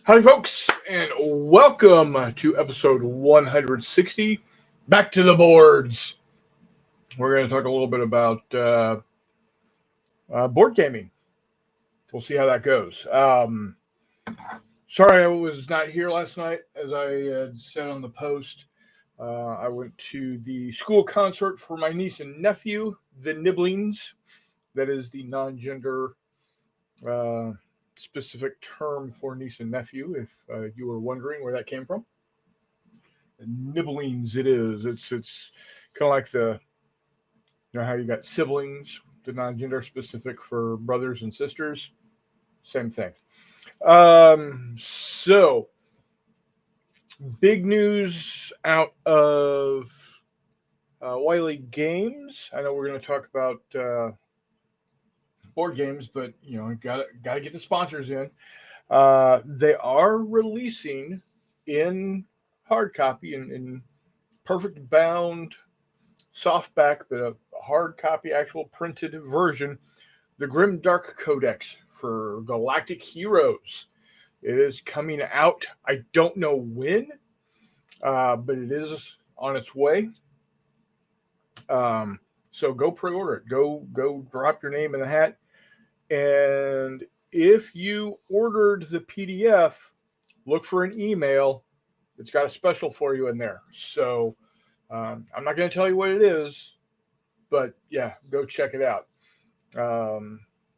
Howdy, folks, and welcome to episode 160. Back to the boards. We're going to talk a little bit about board gaming. We'll see how that goes. Sorry I was not here last night, as I said on the post. I went to the school concert for my niece and nephew, the Nibblings. That is the non-gender uh, specific term for niece and nephew, if you were wondering where that came from. Nibblings it is. It's kind of like the how you got siblings, the non-gender specific for brothers and sisters. Same thing. So big news out of Wiley Games. I know we're going to talk about board games, but got to get the sponsors in. They are releasing in hard copy in perfect bound softback, but a hard copy, actual printed version, the Grim Dark Codex for Galactic Heroes. It is coming out. I don't know when, but it is on its way. So go pre-order it. Go drop your name in the hat. And if you ordered the PDF, look for an email. It's got a special for you in there. So I'm not going to tell you what it is, but yeah, go check it out.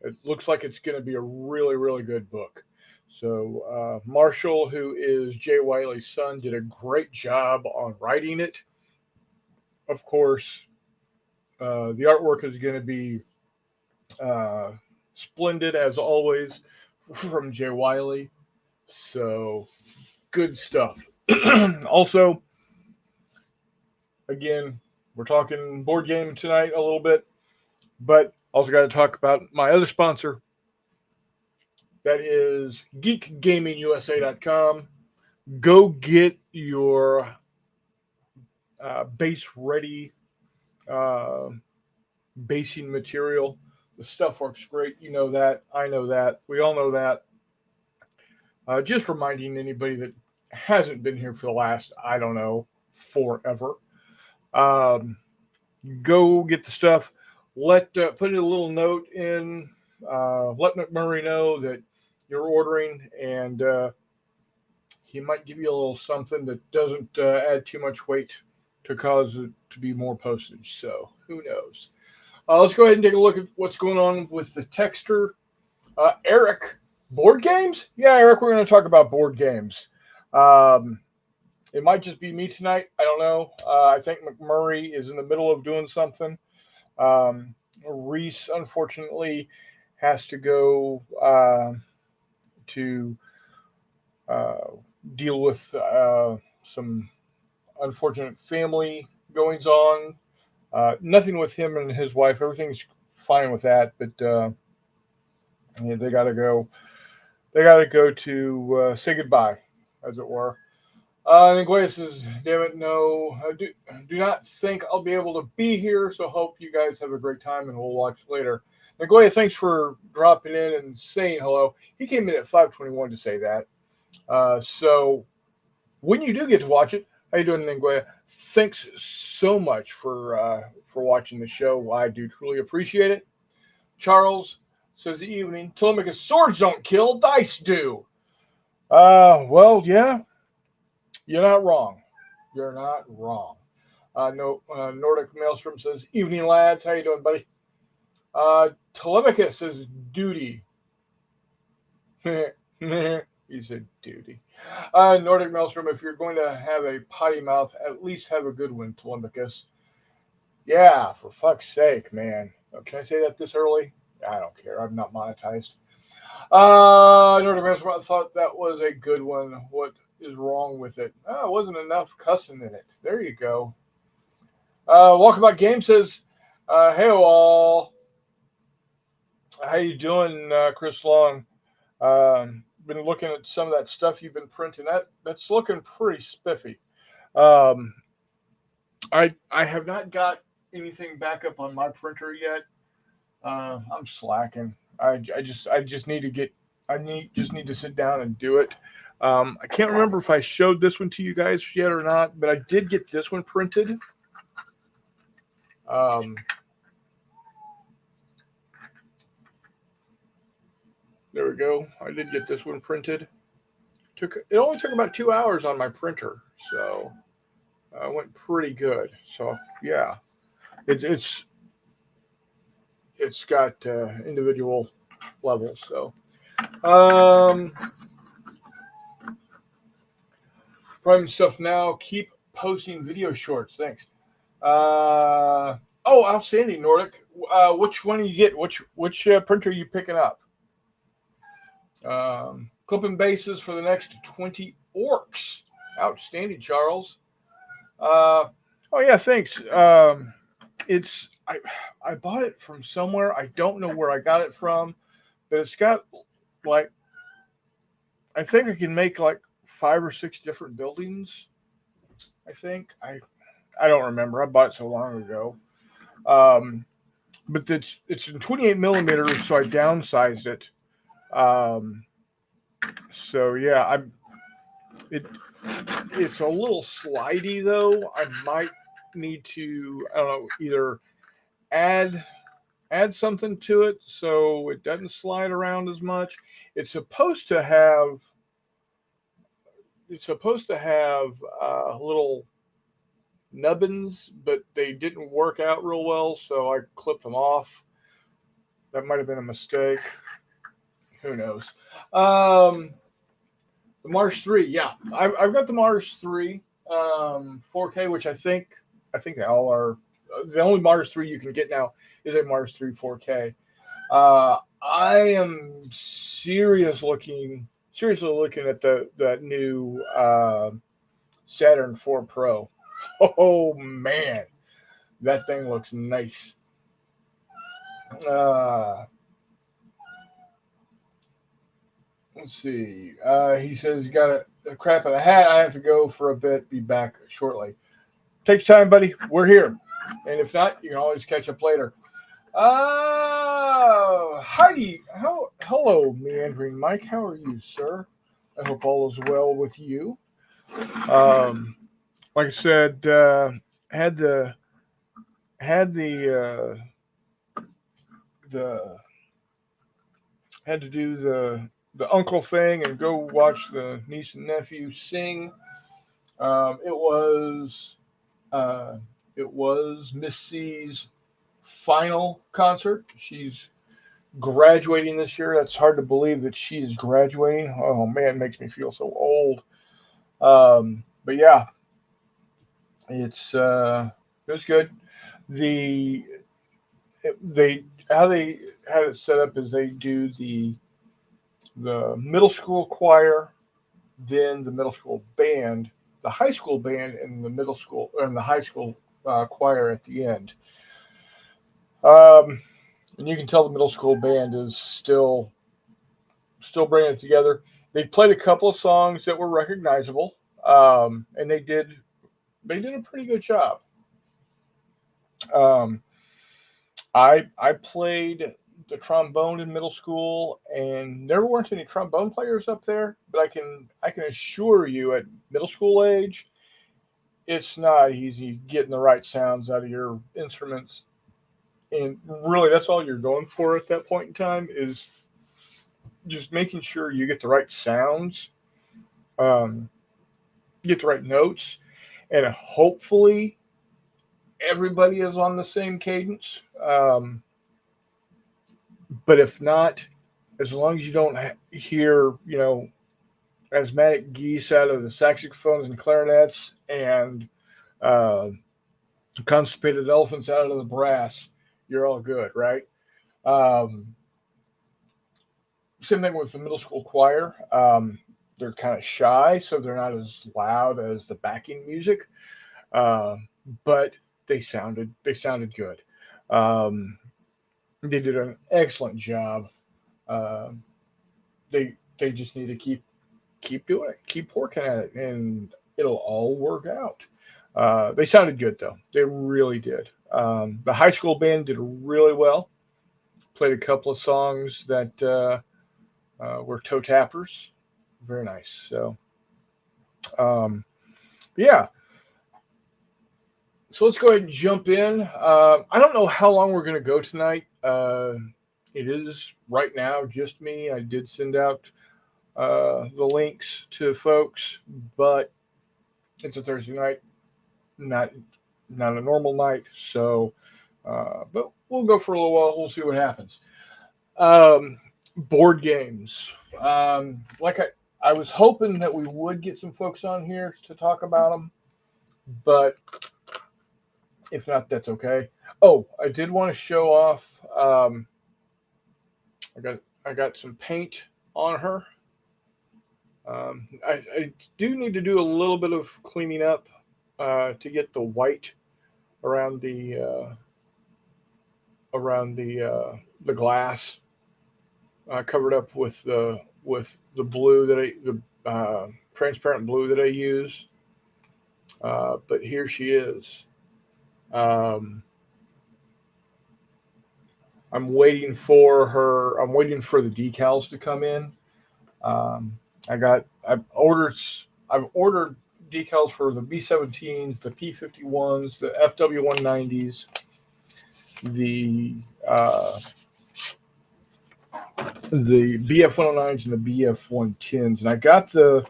It looks like it's going to be a really, really good book. So Marshall, who is Jay Wiley's son, did a great job on writing it. Of course, the artwork is going to be uh, splendid as always from Jay Wiley. So good stuff. Also, again, we're talking board game tonight a little bit, but also got to talk about my other sponsor. That is geekgamingusa.com. Go get your base ready uh, basing material. The stuff works great. You know that. I know that. We all know that. Just reminding anybody that hasn't been here for the last, I don't know, forever. Um, Go get the stuff. Put a little note in. Let McMurray know that you're ordering, and he might give you a little something that doesn't add too much weight to cause it to be more postage. So who knows? Let's go ahead and take a look at what's going on with the texter. Eric, board games? Yeah, Eric, we're going to talk about board games. Um, it might just be me tonight. I don't know. I think McMurray is in the middle of doing something. Um, Reese, unfortunately, has to go to uh, deal with some unfortunate family goings on. Nothing with him and his wife. Everything's fine with that, but yeah, they got to go. They got to go to say goodbye, as it were. Nicoya says, "Damn it, no. Do not think I'll be able to be here. So hope you guys have a great time, and we'll watch later." Nicoya, thanks for dropping in and saying hello. He came in at 5:21 to say that. So when you do get to watch it, how you doing, Nicoya? Thanks so much for watching the show. I do truly appreciate it. Charles says, "The evening. Telemachus, swords don't kill, dice do." Well, yeah, you're not wrong. You're not wrong. No, Nordic Maelstrom says, "Evening, lads. How you doing, buddy?" Telemachus says, "Duty." He said, "Duty." Nordic Maelstrom, if you're going to have a potty mouth, at least have a good one, Telemachus. Yeah, for fuck's sake, man. Can I say that this early? I don't care. I'm not monetized. Nordic Maelstrom, I thought that was a good one. What is wrong with it? Oh, it wasn't enough cussing in it. There you go. Walkabout Game says, "Hey all, how you doing, Chris Long? Been looking at some of that stuff you've been printing. That's looking pretty spiffy. Um, I have not got anything back up on my printer yet. I'm slacking. I just need to get. Just need to sit down and do it. I can't remember if I showed this one to you guys yet or not, but I did get this one printed. Um, there we go. I did get this one printed. It only took about 2 hours on my printer, so it went pretty good. So yeah, it's it's got individual levels. So um, prime stuff now. Keep posting video shorts. Thanks. Oh, outstanding, Nordic. Which one are you get? Which printer are you picking up? Clipping bases for the next 20 orcs. Outstanding, Charles. Uh, oh yeah, thanks. It's I bought it from somewhere. I don't know where I got it from, but it's got like I think I can make like 5 or 6 different buildings. I think I don't remember. I bought it so long ago. Um, but it's in 28 millimeters, so I downsized it. Um, so yeah, it it's a little slidey though. I might need to I don't know either add something to it so it doesn't slide around as much. It's supposed to have it's supposed to have little nubbins, but they didn't work out real well, so I clipped them off. That might have been a mistake. Who knows? Um, the Mars 3, yeah, I've got the Mars 3 4K, which I think they all are. The only Mars 3 you can get now is a Mars 3 4K. I am seriously looking at the that new Saturn 4 Pro. Oh man, that thing looks nice. Uh, let's see. He says you got a crap in a hat. I have to go for a bit. Be back shortly. Takes time, buddy. We're here, and if not, you can always catch up later. Heidi, hello, meandering Mike. How are you, sir? I hope all is well with you. Um, like I said, had the had the had to do the uncle thing and go watch the niece and nephew sing. Um, it was uh, it was Miss C's final concert. She's graduating this year. That's hard to believe that she is graduating. Oh man, it makes me feel so old. But yeah, it was good. The they how they had it set up is they do the middle school choir, then the middle school band, the high school band, and the middle school and the high school choir at the end. Um, and you can tell the middle school band is still bringing it together. They played a couple of songs that were recognizable, and they did a pretty good job. Um, I played the trombone in middle school, and there weren't any trombone players up there. But I can assure you, at middle school age, it's not easy getting the right sounds out of your instruments. And really, that's all you're going for at that point in time is just making sure you get the right sounds, um, get the right notes, and hopefully everybody is on the same cadence. But if not, as long as you don't hear, asthmatic geese out of the saxophones and clarinets and uh, constipated elephants out of the brass, you're all good, right? Um, Same thing with the middle school choir. They're kind of shy, so they're not as loud as the backing music, uh, but they sounded good. Um, they did an excellent job. Uh, they just need to keep doing it, keep working at it, and it'll all work out. They sounded good though; they really did. The high school band did really well. Played a couple of songs that were toe tappers. very nice. So, um, yeah. So let's go ahead and jump in. I don't know how long we're going to go tonight. It is right now just me. I did send out the links to folks, but it's a Thursday night, not not a normal night. So, but we'll go for a little while. We'll see what happens. Um, Board games. Like I was hoping that we would get some folks on here to talk about them, but if not, that's okay. Oh, I did want to show off. I got some paint on her. I do need to do a little bit of cleaning up to get the white around the glass covered up with the blue that the transparent blue that I use. But here she is. Um, I'm waiting for the decals to come in. Um, I've ordered decals for the B-17s, the P-51s, the FW-190s, the uh, the BF-109s, and the BF-110s, and I got the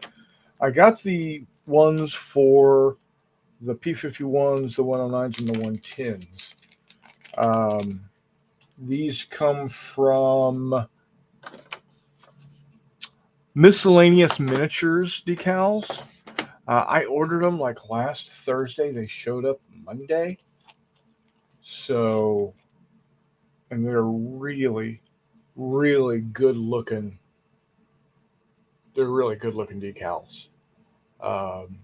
ones for the P-51s, the 109s, and the 110s. Um, these come from Miscellaneous Miniatures decals. I ordered them like last Thursday. They showed up Monday. So, and they're really, really good looking. They're really good looking decals. Um,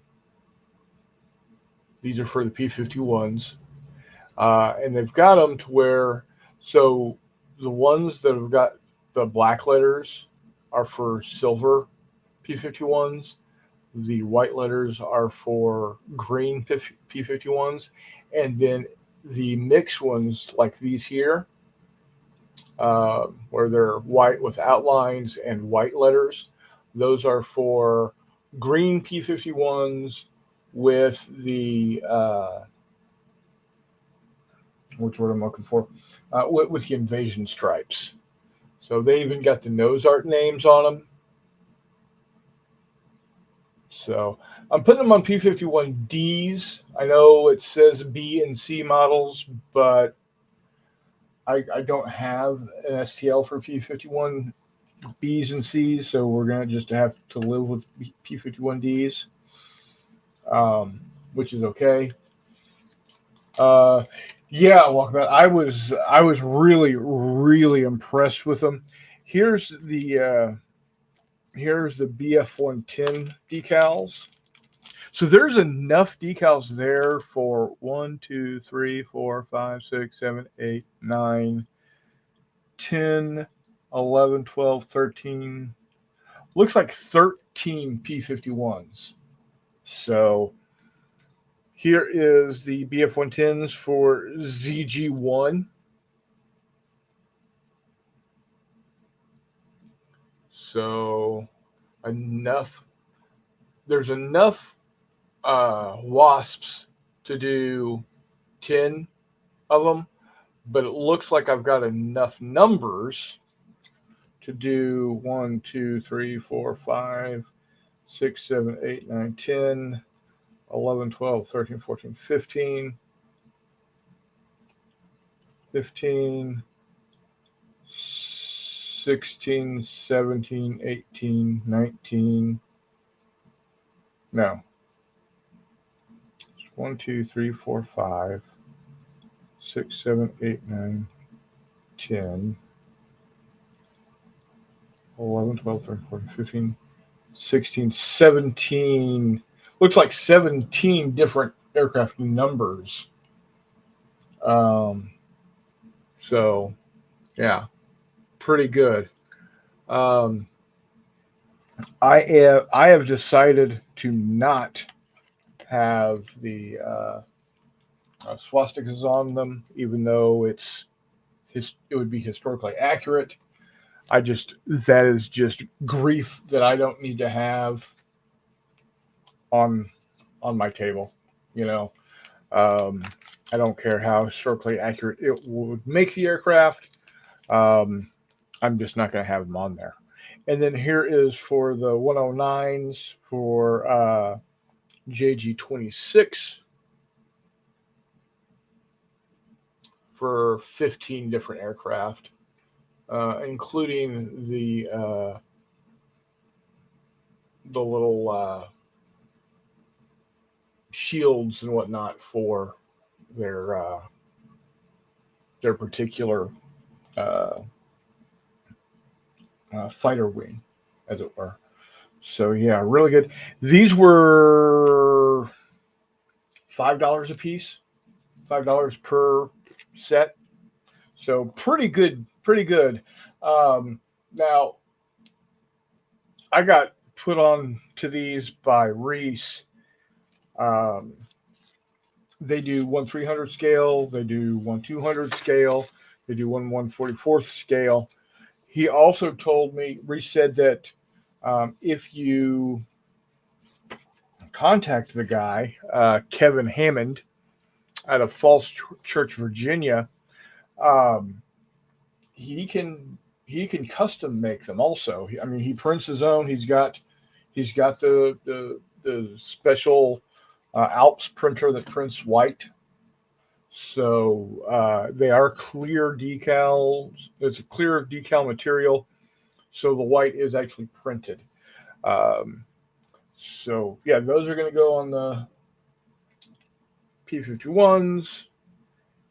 these are for the P-51s. And they've got them to where, so the ones that have got the black letters are for silver P-51s. The white letters are for green P-51s, and then the mixed ones like these here, where they're white with outlines and white letters, those are for green P-51s with the which word I'm looking for, with the invasion stripes. So they even got the nose art names on them. So I'm putting them on P-51Ds. I know it says B and C models, but I don't have an STL for P-51 Bs and Cs, so we're gonna just have to live with P-51Ds, which is okay. Uh, yeah, welcome back. I was really really impressed with them. Here's the uh, here's the BF-110 decals. So there's enough decals there for 1, 2, 3, 4, 5, 6, 7, 8, 9, 10, 11, 12, 13. Looks like 13 P-51s. So here is the BF-110s for ZG1. So enough. There's enough wasps to do 10 of them, but it looks like I've got enough numbers to do 1, 2, 3, 4, 5, 6, 7, 8, 9, 10, 11, 12, 13, 14, 15, 16, 17, 18, 19. No. 1, 2, 3, 4, 5, 6, 7, 8, 9, 10, 11, 12, 13, 14, 15, 16, 17. Looks like 17 different aircraft numbers. Um, so, yeah, pretty good. Um, I have decided to not have the swastikas on them, even though it would be historically accurate. That is just grief that I don't need to have on my table. You know, um, I don't care how historically accurate it would make the aircraft. Um, I'm just not going to have them on there. And then here is for the 109s for JG26 for 15 different aircraft, including the little shields and whatnot for their uh, their particular uh, fighter wing, as it were. So yeah, really good. These were $5 a piece, $5 per set. So pretty good, pretty good. Um, Now I got put on to these by Reese. Um, they do 1/300 scale, they do 1/200 scale, they do 1/144th scale. He also told me, Reese said that if you contact the guy, Kevin Hammond, out of Falls Church, Virginia, um, he can he can custom make them. Also, I mean, he prints his own. He's got the special Alps printer that prints white. So they are clear decals. It's a clear decal material. So the white is actually printed. Um, so yeah, those are going to go on the P-51s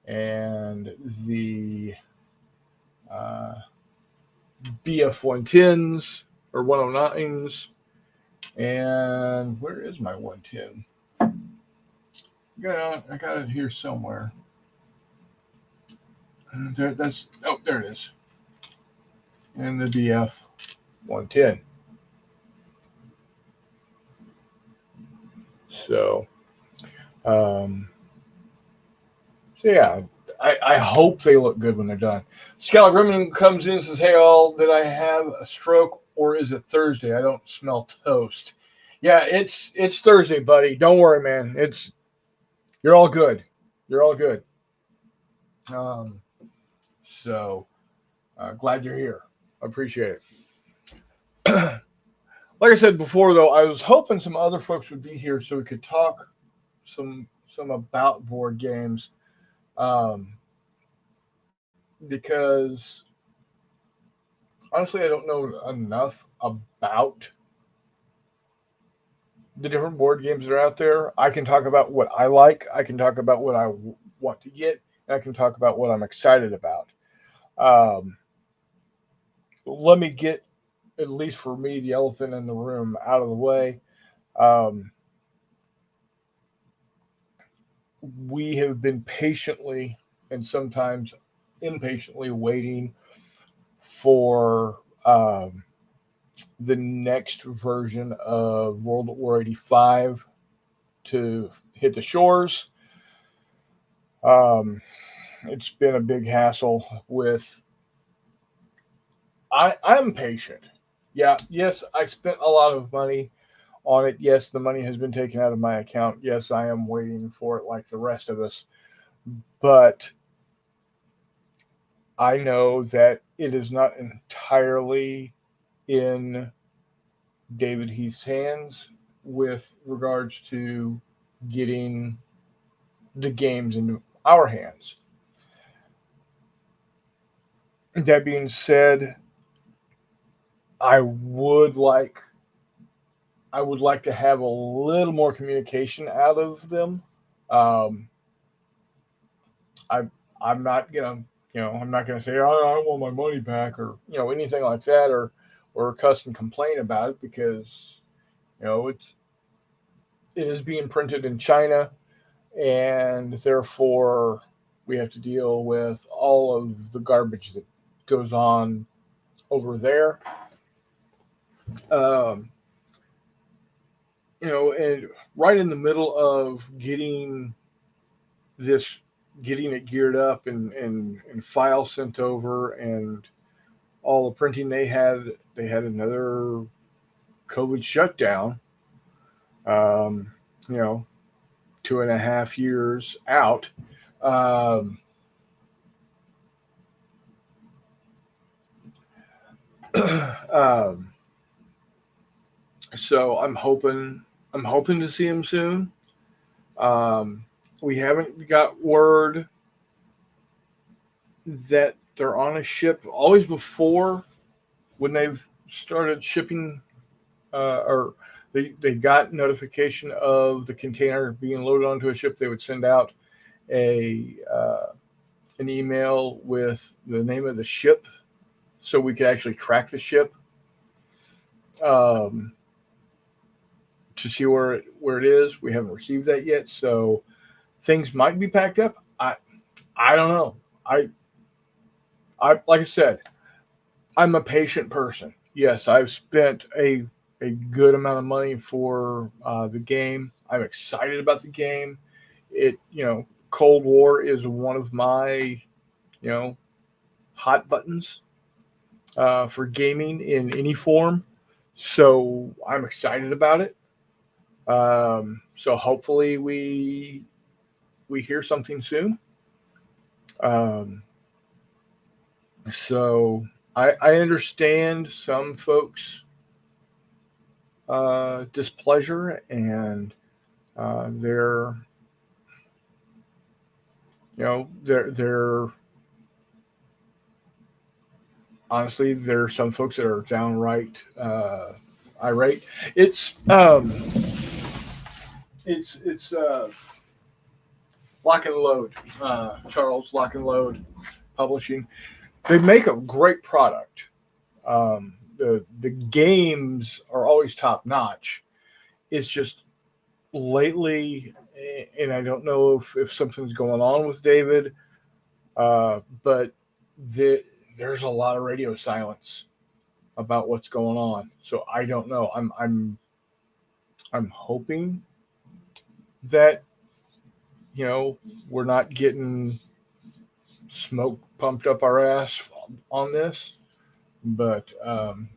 and the uh, BF-110s or 109s. And where is my 110? Yeah, I got it here somewhere. There it is. And the BF 110. So, um, so yeah, I hope they look good when they're done. Skylar Grimman comes in and says, "Hey all, did I have a stroke or is it Thursday? I don't smell toast." Yeah, it's Thursday, buddy. Don't worry, man. You're all good. You're all good. Um, so glad you're here. Appreciate it. Like I said before, though, I was hoping some other folks would be here so we could talk some about board games, um, because honestly, I don't know enough about the different board games that are out there. I can talk about what I like. I can talk about what I want to get, and I can talk about what I'm excited about. Um, Let me get, at least for me, the elephant in the room out of the way. Um, we have been patiently and sometimes impatiently waiting for the next version of World War 85 to hit the shores. Um, it's been a big hassle with. I'm patient. Yeah, yes, I spent a lot of money on it. Yes, the money has been taken out of my account. Yes, I am waiting for it like the rest of us. But I know that it is not entirely in David Heath's hands with regards to getting the games into our hands. That being said, I would like I would like to have a little more communication out of them. Um, I I'm not gonna I'm not gonna say, oh, I want my money back, or anything like that, or cuss and complain about it, because it is being printed in China, and therefore we have to deal with all of the garbage that goes on over there. Um, and right in the middle of this, getting it geared up and file sent over, and all the printing they had another COVID shutdown. Um, you know, 2.5 years out. Um, um, so I'm hoping to see him soon. Um, we haven't got word that they're on a ship. Always before, when they've started shipping, or they got notification of the container being loaded onto a ship, they would send out a an email with the name of the ship, so we could actually track the ship, um, to see where it is. We haven't received that yet, so things might be packed up. I don't know. I I like I said, I'm a patient person. Yes, I've spent a good amount of money for the game. I'm excited about the game. Cold War is one of my you know hot buttons for gaming in any form. So I'm excited about it. So hopefully we hear something soon. Um, so I understand some folks' displeasure and their their honestly, there are some folks that are downright irate. It's it's Lock and Load, Charles Lock and Load Publishing. They make a great product. The games are always top notch. It's just lately, and I don't know if something's going on with David, but the, there's a lot of radio silence about what's going on. So I don't know. I'm hoping that we're not getting smoke pumped up our ass on this, but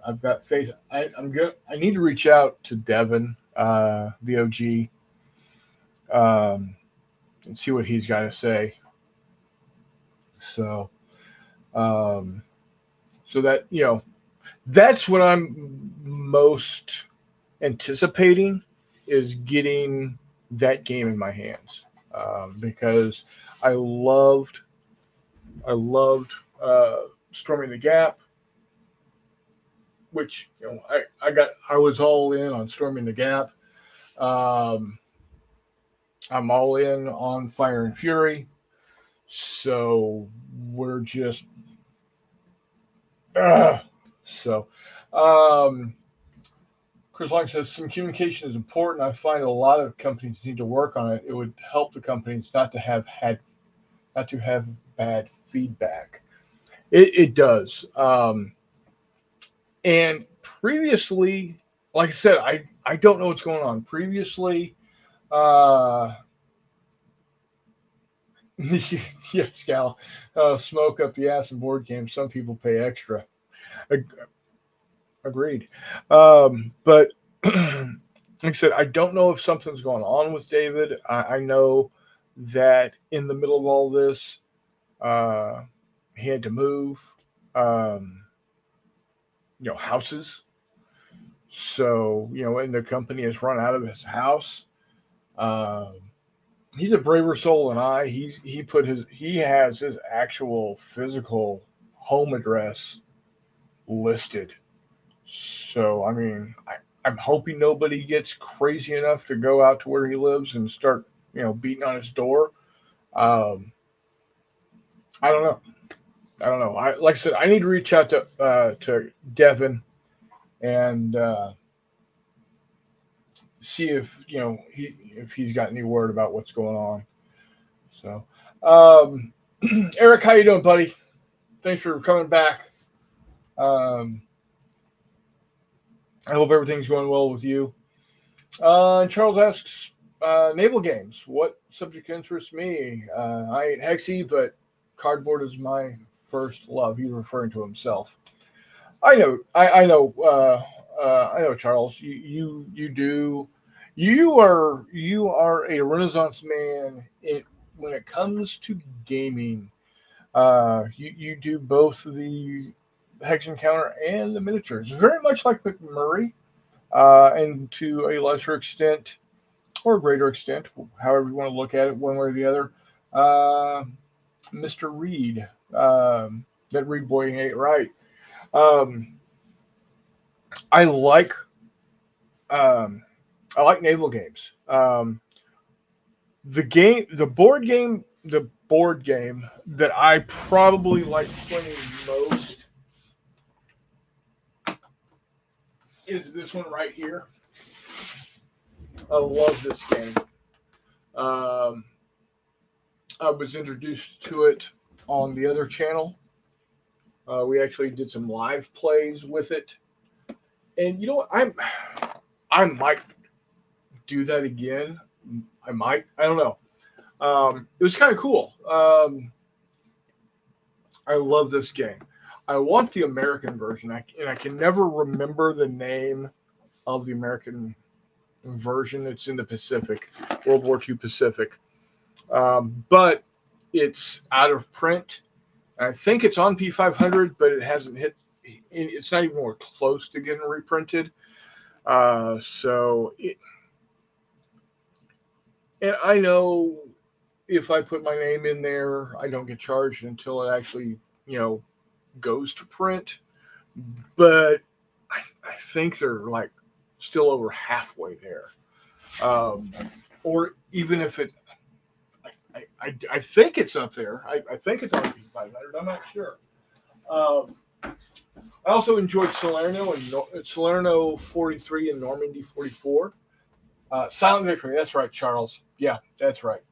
I've got faith. I'm good. I need to reach out to Devin, the OG, um, and see what he's got to say. So, um, so that that's what I'm most anticipating is getting that game in my hands, because I loved I loved Storming the Gap, which I was all in on Storming the Gap. Um, I'm all in on Fire and Fury. So we're just uh, so. Um, Chris Long says some communication is important. I find a lot of companies need to work on it. It would help the companies not to have bad feedback. It does. And previously, like I said, I don't know what's going on. Previously, uh, yes, Gal, smoke up the ass in board games. Some people pay extra. Ag- Agreed. But like I said, I don't know if something's going on with David. I know that in the middle of all this, uh, he had to move, um, houses. So, and the company has run out of his house. Um, he's a braver soul than I. He has his actual physical home address listed. So, I mean, I'm hoping nobody gets crazy enough to go out to where he lives and start, beating on his door. Um, I don't know. I don't know. Like I said, I need to reach out to Devin and see if if he's got any word about what's going on. So, Eric, how you doing, buddy? Thanks for coming back. Um, I hope everything's going well with you. Charles asks, naval games. What subject interests me? I ain't hexy, but cardboard is my first love. He's referring to himself. I know, Charles. You do. You are a Renaissance man when it comes to gaming. You do both the hex encounter and the miniatures, very much like McMurray, and to a lesser extent or greater extent, however you want to look at it, one way or the other. Uh, Mr. Reed, that Reed boy ain't right. Um, I like um, I like naval games. The board game that I probably like playing most is this one right here. I love this game. Um, I was introduced to it on the other channel. We actually did some live plays with it, and you know what? I might do that again. I might. I don't know. It was kind of cool. I love this game. I want the American version, and I can never remember the name of the American version. It's in the Pacific, World War II Pacific, but it's out of print. I think it's on P500, but it hasn't hit. It's not even more close to getting reprinted. And I know if I put my name in there, I don't get charged until it actually, you know, goes to print. But I think they're like still over halfway there. Um, or even if it, I think it's up there. I think it's on P500. I'm not sure. Um, I also enjoyed Salerno 43 and Normandy 44. Silent Victory. That's right, Charles. Yeah, that's right.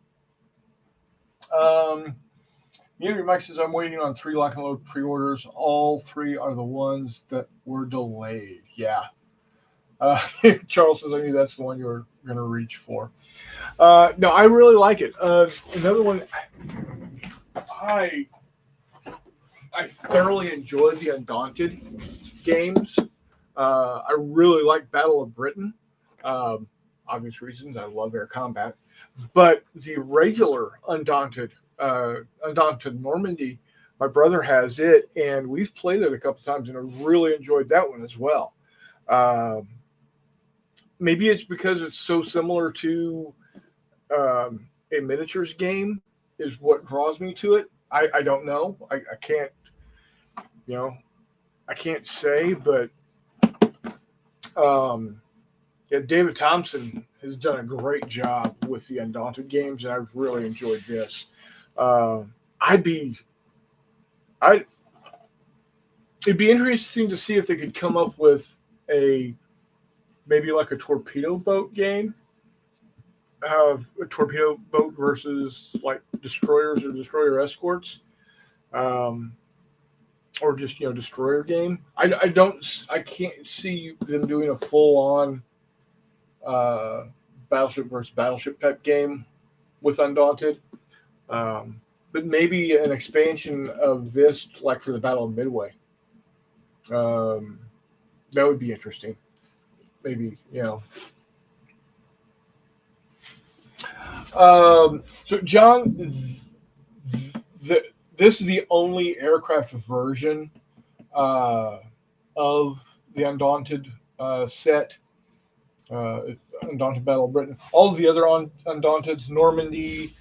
Um, Unity Mike says I'm waiting on three lock and load pre-orders. All three are the ones that were delayed. Yeah. Uh, Charles says I knew that's the one you were going to reach for. No, I really like it. Another one, I I thoroughly enjoy the Undaunted games. I really like Battle of Britain. Um, Obvious reasons. I love air combat, but the regular Undaunted Normandy, my brother has it, and we've played it a couple times, and I really enjoyed that one as well. Um, Maybe it's because it's so similar to a miniatures game is what draws me to it. I don't know. I can't, you know, I can't say, but um, yeah, David Thompson has done a great job with the Undaunted games, and I've really enjoyed this. Uh, I'd be, I it'd be interesting to see if they could come up with a maybe like a torpedo boat game, a torpedo boat versus like destroyers or destroyer escorts, um, or just destroyer game. I can't see them doing a full on uh, battleship versus battleship type game with Undaunted. Um, but maybe an expansion of this, like for the Battle of Midway. Um, that would be interesting. Maybe. So, John, the, this is the only aircraft version uh, of the Undaunted set. Uh, Undaunted Battle of Britain. All of the other Undaunteds, Normandy,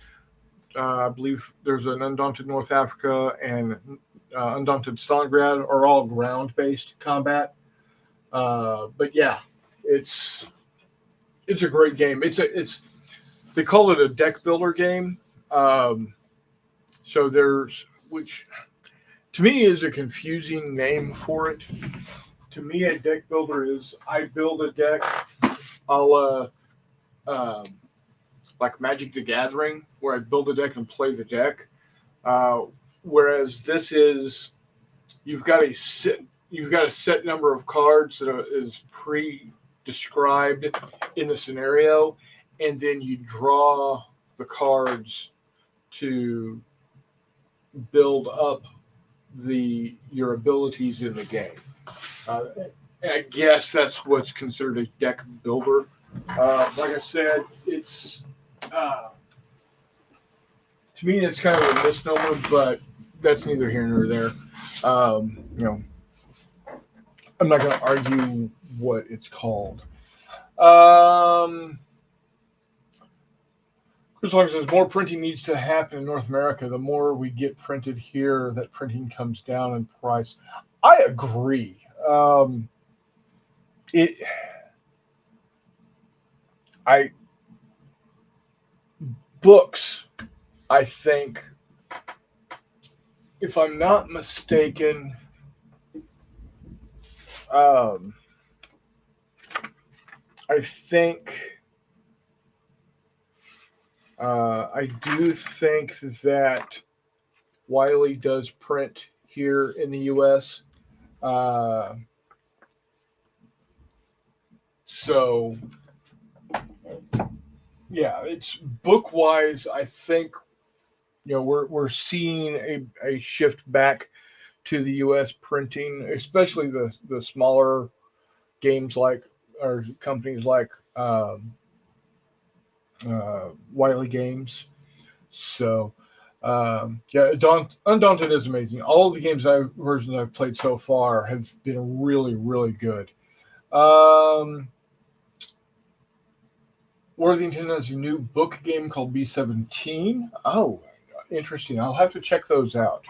I believe there's an Undaunted North Africa and Undaunted Stalingrad are all ground-based combat. But yeah, it's it's a great game. It's they call it a deck builder game. Um, so there's which to me is a confusing name for it. To me, a deck builder is I build a deck a la um, like Magic the Gathering, where I build a deck and play the deck. Uh, Whereas this is you've got a set you've got a set number of cards that is pre-described in the scenario, and then you draw the cards to build up your abilities in the game. And I guess that's what's considered a deck builder. Like I said, it's uh, to me it's kind of a misnomer, but that's neither here nor there. You know, I'm not going to argue what it's called. As long as there's more printing needs to happen in North America, the more we get printed here, that printing comes down in price. I agree. It, I books. I think, if I'm not mistaken, um, I think I do think that Wiley does print here in the U.S. Uh, so yeah, it's book wise. I think we're seeing a shift back to the U.S. printing, especially the smaller games like or companies like Wiley Games. So yeah, Undaunted is amazing. All of the versions I've played so far have been really really good. Um, Worthington has a new book game called B17. Oh, interesting. I'll have to check those out.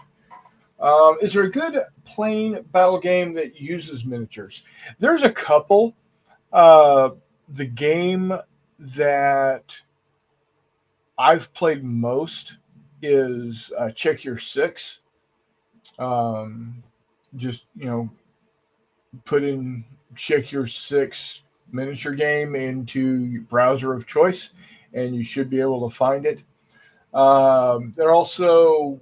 Is there a good plain battle game that uses miniatures? There's a couple. Uh, the game that I've played most is Check Your Six. Um, just put in Check Your Six miniature game into your browser of choice, and you should be able to find it. There also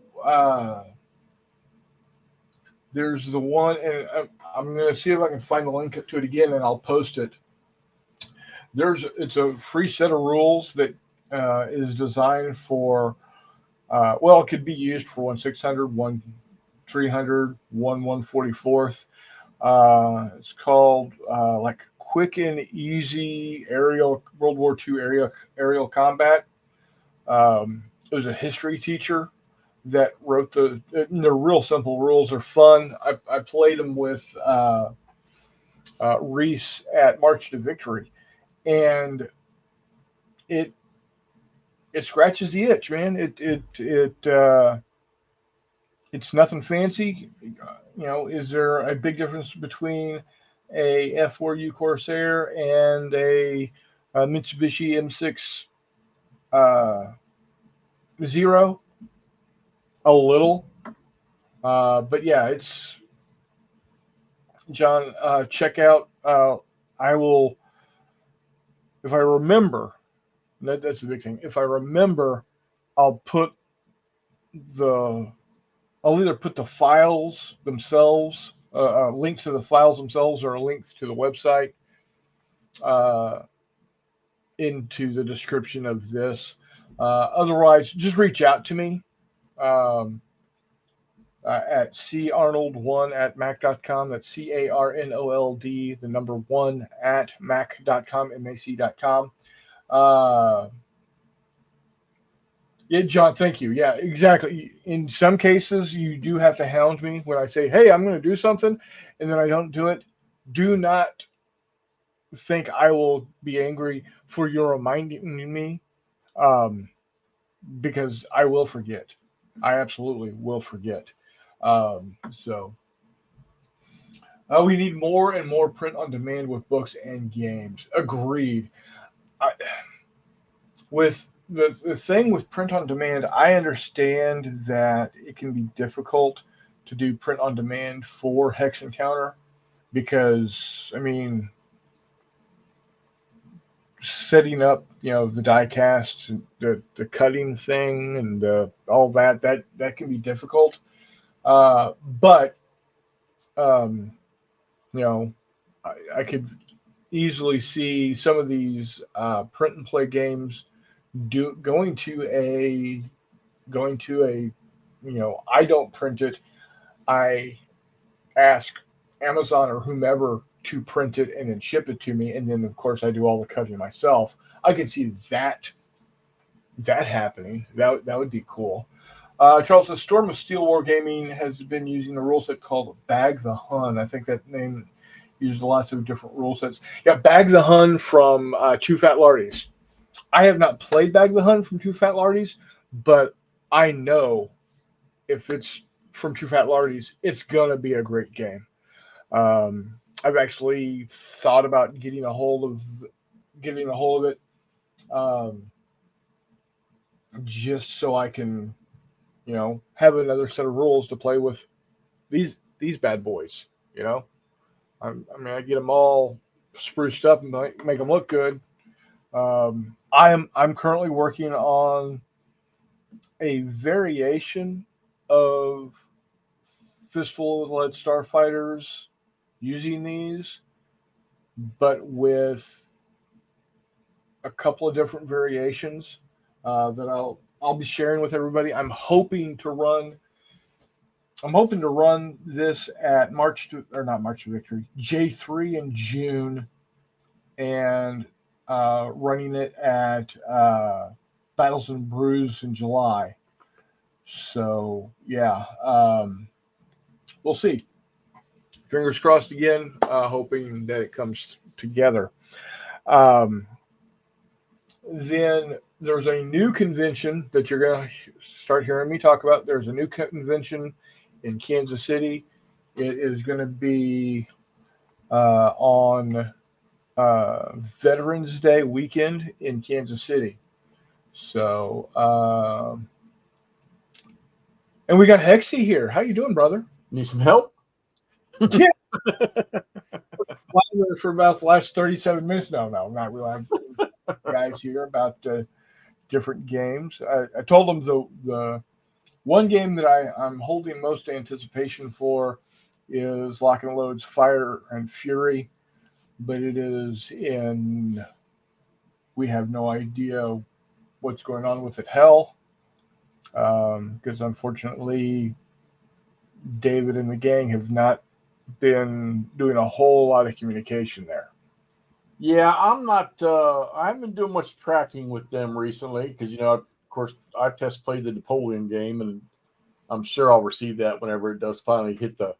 there's the one, and I'm going to see if I can find the link to it again, and I'll post it. It's a free set of rules that is designed for well, it could be used for 1/600, 1/300, 1/144th. It's called like Quick and Easy Aerial World War II aerial combat. It was a history teacher that wrote they're real simple rules. They're fun. I played them with Reese at March to Victory, and it it scratches the itch, man. It's nothing fancy. Is there a big difference between a F4U Corsair and a Mitsubishi M6 uh, Zero? A little, but yeah, it's John. Check out. I will, if I remember. That's the big thing. If I remember, I'll put the I'll either put the files themselves, a link to the files themselves, or a link to the website uh, into the description of this. Otherwise, just reach out to me um, at carnold1 at mac.com. That's CARNOLD, the number one at mac.com, mac.com. Uh, Yeah, John, thank you. Yeah, exactly. In some cases, you do have to hound me when I say, hey, I'm going to do something, and then I don't do it. Do not think I will be angry for your reminding me, um, because I will forget. I absolutely will forget. So we need more and more print on demand with books and games. Agreed. I, with the thing with print on demand, I understand that it can be difficult to do print on demand for Hex Encounter because, I mean, setting up, the die casts, the cutting thing, and all that can be difficult. But um, you know, I could easily see some of these print and play games do going to a I don't print it. I ask Amazon or whomever to print it and then ship it to me, and then of course I do all the cutting myself. I can see that happening. That would be cool. Charles says Storm of Steel Wargaming has been using a rule set called Bag the Hun. I think that name uses lots of different rule sets. Yeah, Bag the Hun from Two Fat Lardies. I have not played Bag the Hun from Two Fat Lardies, but I know if it's from Two Fat Lardies, it's gonna be a great game. I've actually thought about getting a hold of it, um, just so I can, have another set of rules to play with these bad boys. You know, I get them all spruced up and make them look good. I'm currently working on a variation of Fistful of Lead Starfighters using these, but with a couple of different variations that I'll be sharing with everybody. I'm hoping to run this at not March to Victory, J3 in June, and running it at Battles and Brews in July. So yeah, we'll see. Fingers crossed again, hoping that it comes together. Um, then there's a new convention that you're going to start hearing me talk about. There's a new convention in Kansas City. It is going to be on Veterans Day weekend in Kansas City. So, and we got Hexy here. How you doing, brother? Need some help? Yeah. For about the last 37 minutes. No, not really. Guys here about different games. I told them the one game that I'm holding most anticipation for is Lock and Load's Fire and Fury, but it is in. We have no idea what's going on with it. Hell, because unfortunately, David and the gang have not been doing a whole lot of communication there. Yeah, I'm not. I haven't been doing much tracking with them recently because of course, I test played the Napoleon game, and I'm sure I'll receive that whenever it does finally hit the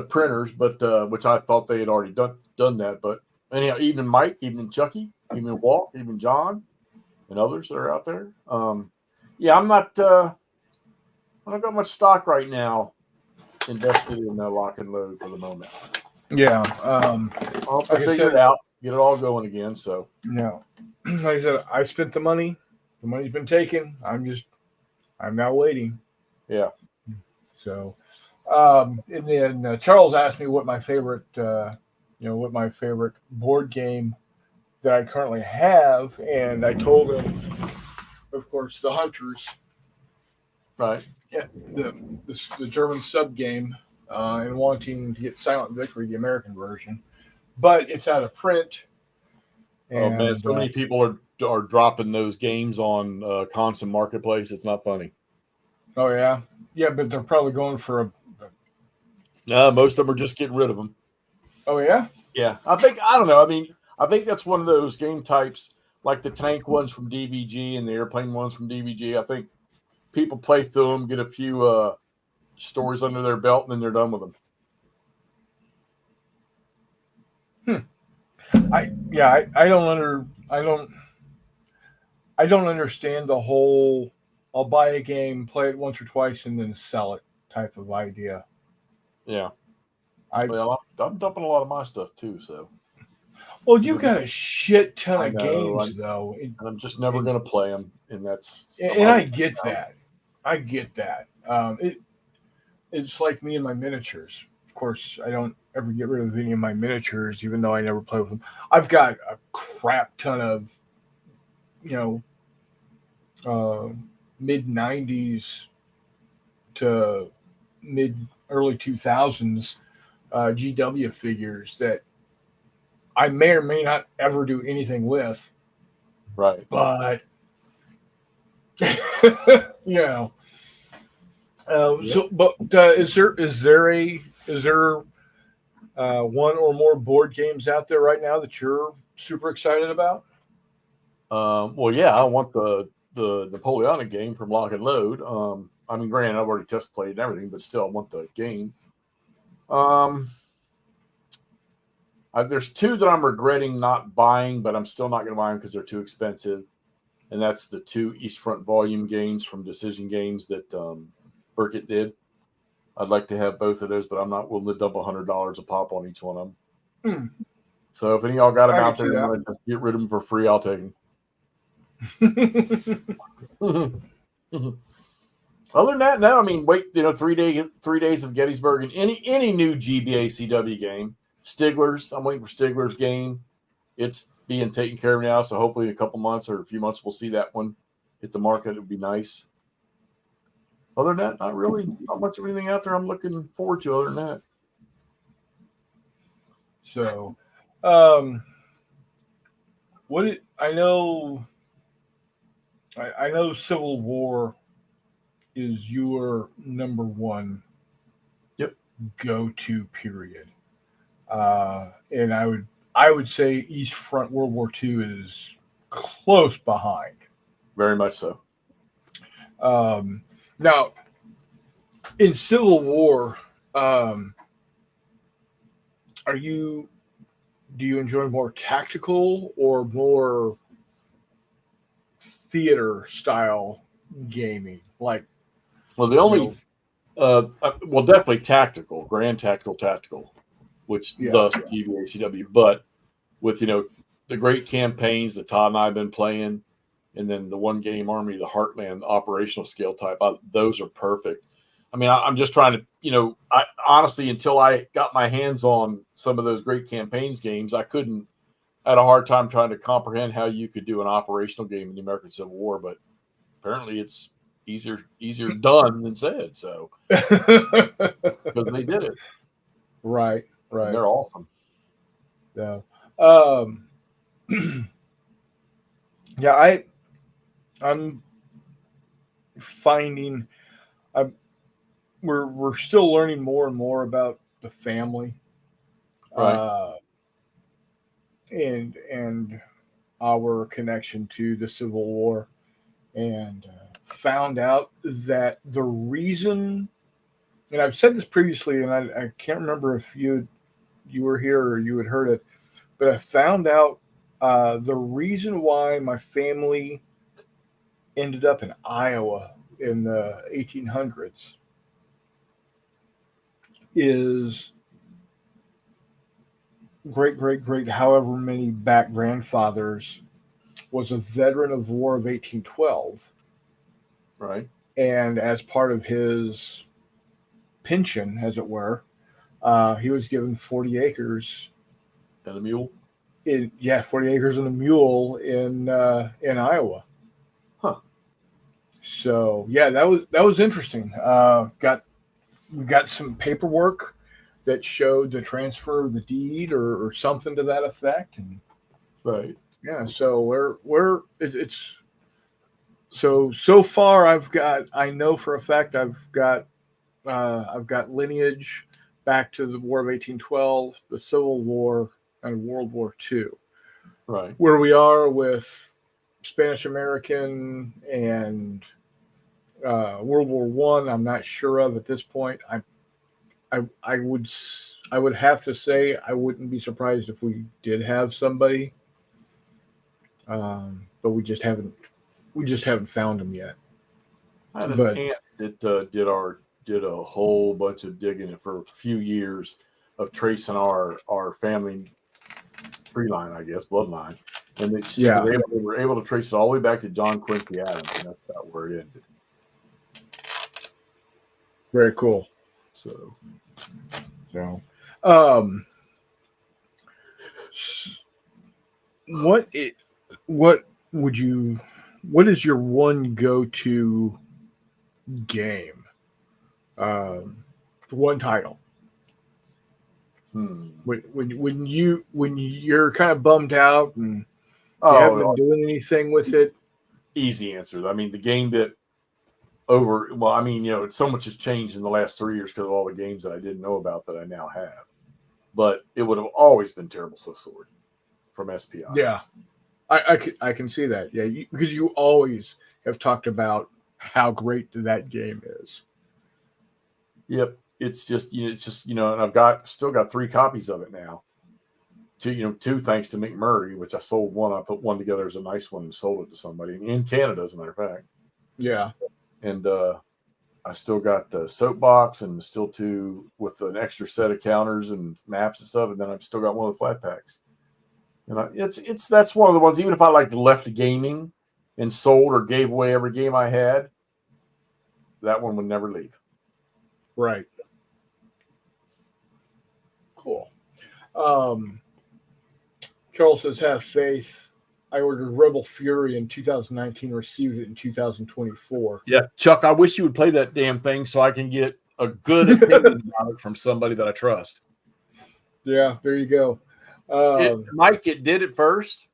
printers. But which I thought they had already done that. But anyhow, even Mike, even Chucky, even Walt, even John, and others that are out there. Yeah, I'm not. I don't got much stock right now invested in Lock and Load for the moment. Yeah. I'll figure it out, get it all going again. So, yeah, like I said, I spent the money. The money's been taken. I'm now waiting. Yeah. So, and then Charles asked me what my favorite, board game that I currently have, and I told him, of course, the Hunters. Right. Yeah, the German sub game, and wanting to get Silent Victory, the American version, but it's out of print. And, oh man, so many people are dropping those games on Constant Marketplace. It's not funny. Oh yeah, but they're probably going for a. No, most of them are just getting rid of them. Oh yeah. Yeah, I don't know. I mean, I think that's one of those game types, like the tank ones from DVG and the airplane ones from DVG. I think people play through them, get a few stories under their belt, and then they're done with them. I don't understand the whole I'll buy a game, play it once or twice, and then sell it type of idea. Yeah. I'm dumping a lot of my stuff too, so. Well, you got a shit ton of games, though. And I'm just never going to play them, and that's. And I get that. I get that. It's like me and my miniatures. Of course, I don't ever get rid of any of my miniatures, even though I never play with them. I've got a crap ton of, mid '90s to early 2000s GW figures that I may or may not ever do anything with. Right. But Yep. Is there one or more board games out there right now that you're super excited about? Well, yeah, I want the Napoleonic game from Lock and Load. I mean, granted, I've already test played and everything, but still, I want the game. Um, there's two that I'm regretting not buying, but I'm still not going to buy them because they're too expensive. And that's the two East Front Volume games from Decision Games that Burkett did. I'd like to have both of those, but I'm not willing to dump $100 a pop on each one of them. Hmm, So if any of y'all got them I out can there see and that. want to just get rid of them for free, I'll take them. Other than that, no. I mean, wait, 3 days of Gettysburg and any new GBA CW game. Stigler's. I'm waiting for Stigler's game. It's being taken care of now, so hopefully in a couple months or a few months we'll see that one hit the market. It would be nice. Other than that, not much of anything out there I'm looking forward to. Other than that, So, um, I know, I know Civil War is your number one yep, go-to period, and I would say East Front World War II is close behind. very much so. Now, in Civil War, um, are you do you enjoy more tactical or more theater style gaming? Like, Well, the you only know, well, definitely tactical, grand tactical, which yeah, thus GBA CW, but with the great campaigns that Todd and I have been playing, and then the one game Army, the Heartland, the operational scale type. Those are perfect. I mean, I'm just trying to, I honestly, until I got my hands on some of those great campaigns games, I had a hard time trying to comprehend how you could do an operational game in the American Civil War, but apparently it's easier done than said. So because they did it, right, and right, they're awesome. yeah, um, yeah. I'm finding I we're still learning more and more about the family, Right, uh, and our connection to the Civil War, and found out that the reason, and I've said this previously, and I can't remember if you were here or you had heard it, but I found out the reason why my family ended up in Iowa in the 1800s is great however many back grandfathers was a veteran of the War of 1812, right, and as part of his pension, as it were, he was given 40 acres and a mule, 40 acres and a mule in Iowa. huh? So yeah, that was interesting. We got some paperwork that showed the transfer of the deed or something to that effect, and Right, yeah, so it's so far I know for a fact I've got lineage back to the War of 1812, the Civil War, and World War II. right. Where we are with Spanish American and World War One, I'm not sure of at this point. I would have to say I wouldn't be surprised if we did have somebody, but we just haven't found them yet. I had an But aunt that did a whole bunch of digging it for a few years of tracing our family tree line, I guess, bloodline, and yeah, they were able to trace it all the way back to John Quincy Adams, and that's about where it ended. very cool. So, So, um, what it what would you what is your one go to game? One title when you're kind of bummed out and you haven't been oh, doing anything with it. easy answer. I mean, the game that well, I mean, so much has changed in the last 3 years because of all the games that I didn't know about that I now have. But it would have always been Terrible Swift Sword from SPI. Yeah, I can see that. Yeah, because you always have talked about how great that game is. Yep. It's just, and I've still got 3 copies of it now. Two thanks to McMurray, which I sold one. I put one together as a nice one and sold it to somebody in Canada, as a matter of fact. Yeah. And I still got the soapbox and still 2 with an extra set of counters and maps and stuff. And then I've still got one of the flat packs. And that's one of the ones, even if I left gaming and sold or gave away every game I had, that one would never leave. Right. Cool. Charles says, have faith. I ordered Rebel Fury in 2019, received it in 2024. Yeah, Chuck, I wish you would play that damn thing so I can get a good opinion about it from somebody that I trust. Yeah, there you go. Mike, it did it first,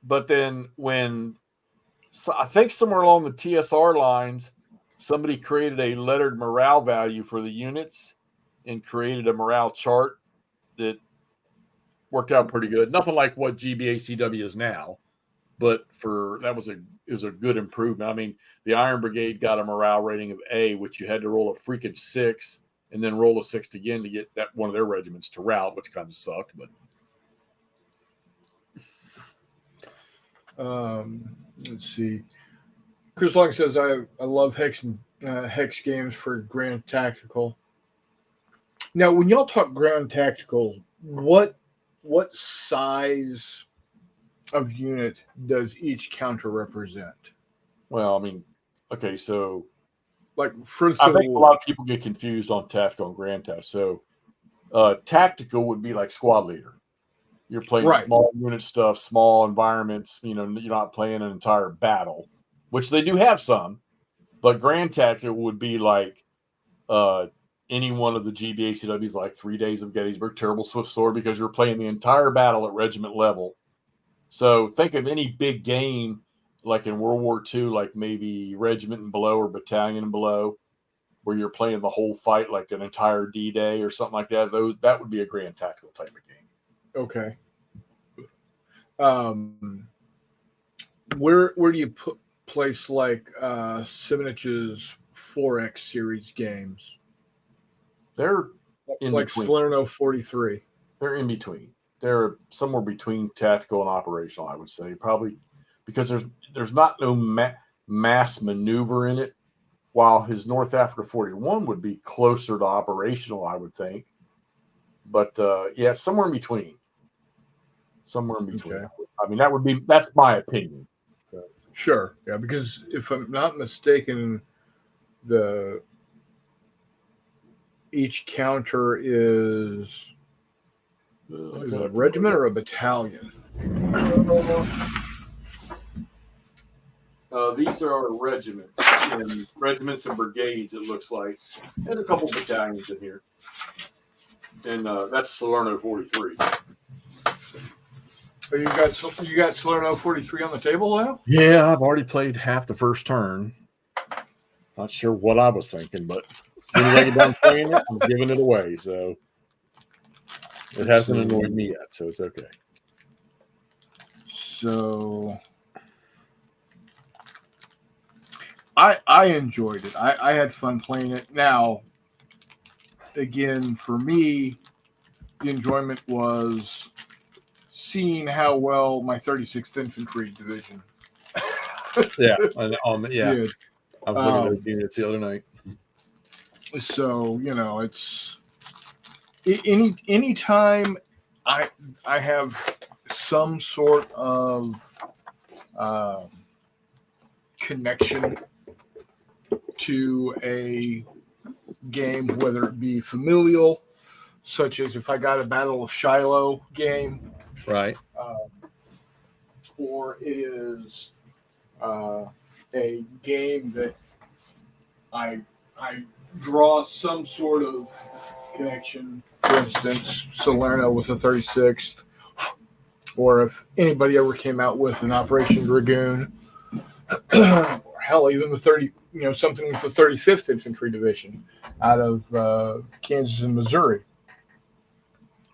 but then I think somewhere along the TSR lines, somebody created a lettered morale value for the units and created a morale chart that worked out pretty good. Nothing like what GBACW is now, but it was a good improvement. I mean, the Iron Brigade got a morale rating of A, which you had to roll a freaking 6 and then roll a 6 again to get that one of their regiments to rout, which kind of sucked. But let's see. Chris Long says, I love Hex games for Grand Tactical. Now, when y'all talk Grand Tactical, what size of unit does each counter represent? Well, I mean, okay, so for instance, I think a lot of people get confused on tactical and grand tactical. So tactical would be like squad leader. You're playing small unit stuff, small environments. You're not playing an entire battle, which they do have some. But grand tactical would be like any one of the GBACWs, like 3 Days of Gettysburg, Terrible Swift Sword, because you're playing the entire battle at regiment level. So think of any big game like in World War II, like maybe regiment and below or battalion and below, where you're playing the whole fight like an entire D-Day or something like that. That would be a grand tactical type of game. Okay. Where do you place like Simonich's 4X series games? They're in like between. Salerno 43. They're in between. They're somewhere between tactical and operational, I would say, probably because there's not no mass maneuver in it. While his North Africa 41 would be closer to operational, I would think. But yeah, somewhere in between. Somewhere in between. Okay. I mean, that's my opinion. So. Sure. Yeah, because if I'm not mistaken, each counter is a regiment or a battalion? These are regiments and brigades, it looks like, and a couple battalions in here. And that's Salerno 43. Oh, you got Salerno 43 on the table now? Yeah, I've already played half the first turn. Not sure what I was thinking, but as soon as I get done playing it, I'm giving it away. So it hasn't annoyed me yet, so it's okay. So I enjoyed it. I had fun playing it. Now, again, for me, the enjoyment was seeing how well my 36th Infantry Division. Yeah, yeah. Did. I was looking at those units the other night. So it's any time I have some sort of connection to a game, whether it be familial, such as if I got a Battle of Shiloh game, right, or it is a game that I draw some sort of connection. For instance, Salerno with the 36th, or if anybody ever came out with an Operation Dragoon, hell, even the 30, something with the 35th Infantry Division out of Kansas and Missouri,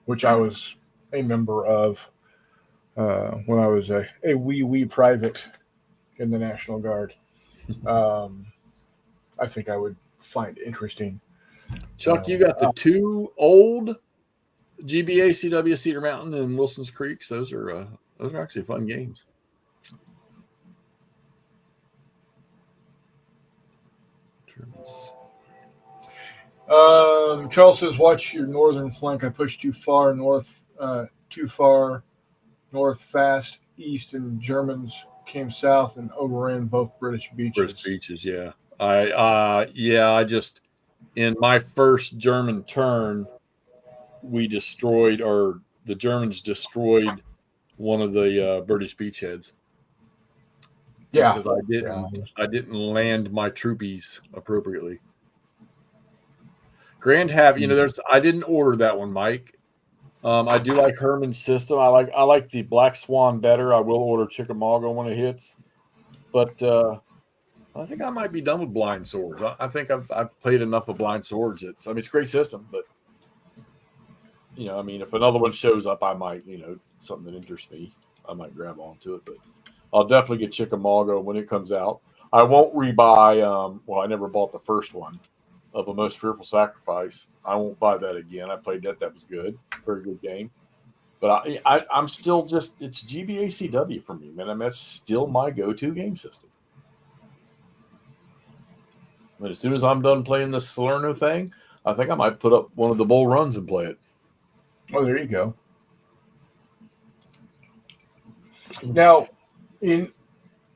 which I was a member of when I was a wee private in the National Guard. Um, I think I would find interesting. Chuck, you got the two old GBA CW Cedar Mountain and Wilson's Creeks. Those are actually fun games. Charles says, "Watch your northern flank. I pushed too far north, fast east, and Germans came south and overran both British beaches." British beaches, yeah. I just in my first German turn, the Germans destroyed one of the British beachheads Yeah, because I didn't land my troopies appropriately. Grand Have, I didn't order that one, Mike. I do like Herman's system. I like the Black Swan better. I will order Chickamauga when it hits, but I think I might be done with blind swords. I think I've played enough of blind swords. It's a great system, but if another one shows up, I might, something that interests me, I might grab onto it. But I'll definitely get Chickamauga when it comes out. I won't rebuy. Well, I never bought the first one of A Most Fearful Sacrifice. I won't buy that again. I played that. That was good. Very good game. But I'm still it's GBACW for me, man. I mean, that's still my go-to game system. But as soon as I'm done playing this Salerno thing, I think I might put up one of the Bull Runs and play it. Oh, there you go. Now, in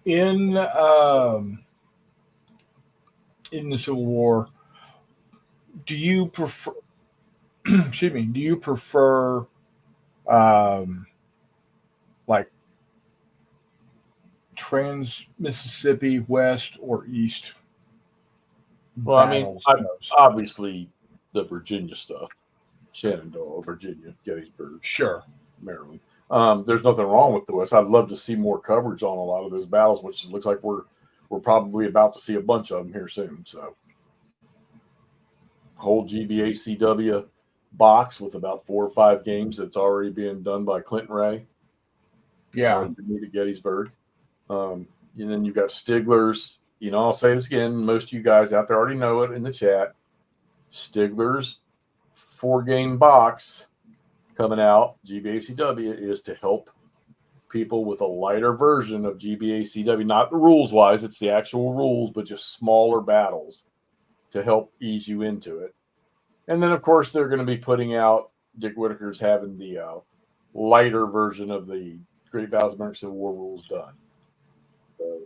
the Civil War, do you prefer? Excuse me. Do you prefer, like Trans Mississippi West or East? Well, I mean, Battles obviously the Virginia stuff, Shenandoah, Virginia, Gettysburg, Sure. Maryland. There's nothing wrong with the West. I'd love to see more coverage on a lot of those battles, which it looks like we're probably about to see a bunch of them here soon. So, whole GBACW box with about 4 or 5 games that's already being done by Clinton Ray. Yeah. To Gettysburg. And then you've got Stigler's. I'll say this again. Most of you guys out there already know it in the chat. Stigler's 4-game box coming out, GBACW, is to help people with a lighter version of GBACW, not the rules-wise, it's the actual rules, but just smaller battles to help ease you into it. And then, of course, they're going to be putting out, Dick Whitaker's having the lighter version of the Great Battles of American Civil War rules done. So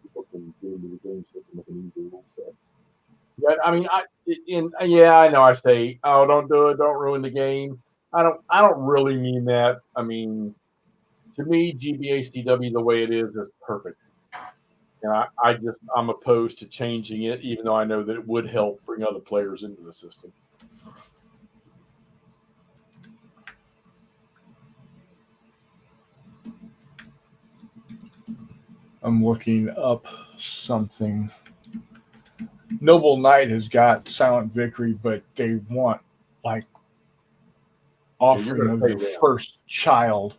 people can get into the game system with an easier rule set. Yeah, I mean, I know I say, oh, don't do it, don't ruin the game. I don't really mean that. I mean, to me, GBACW the way it is perfect. And I'm opposed to changing it, even though I know that it would help bring other players into the system. I'm looking up something. Noble Knight has got Silent Victory, but they want offering of their first child.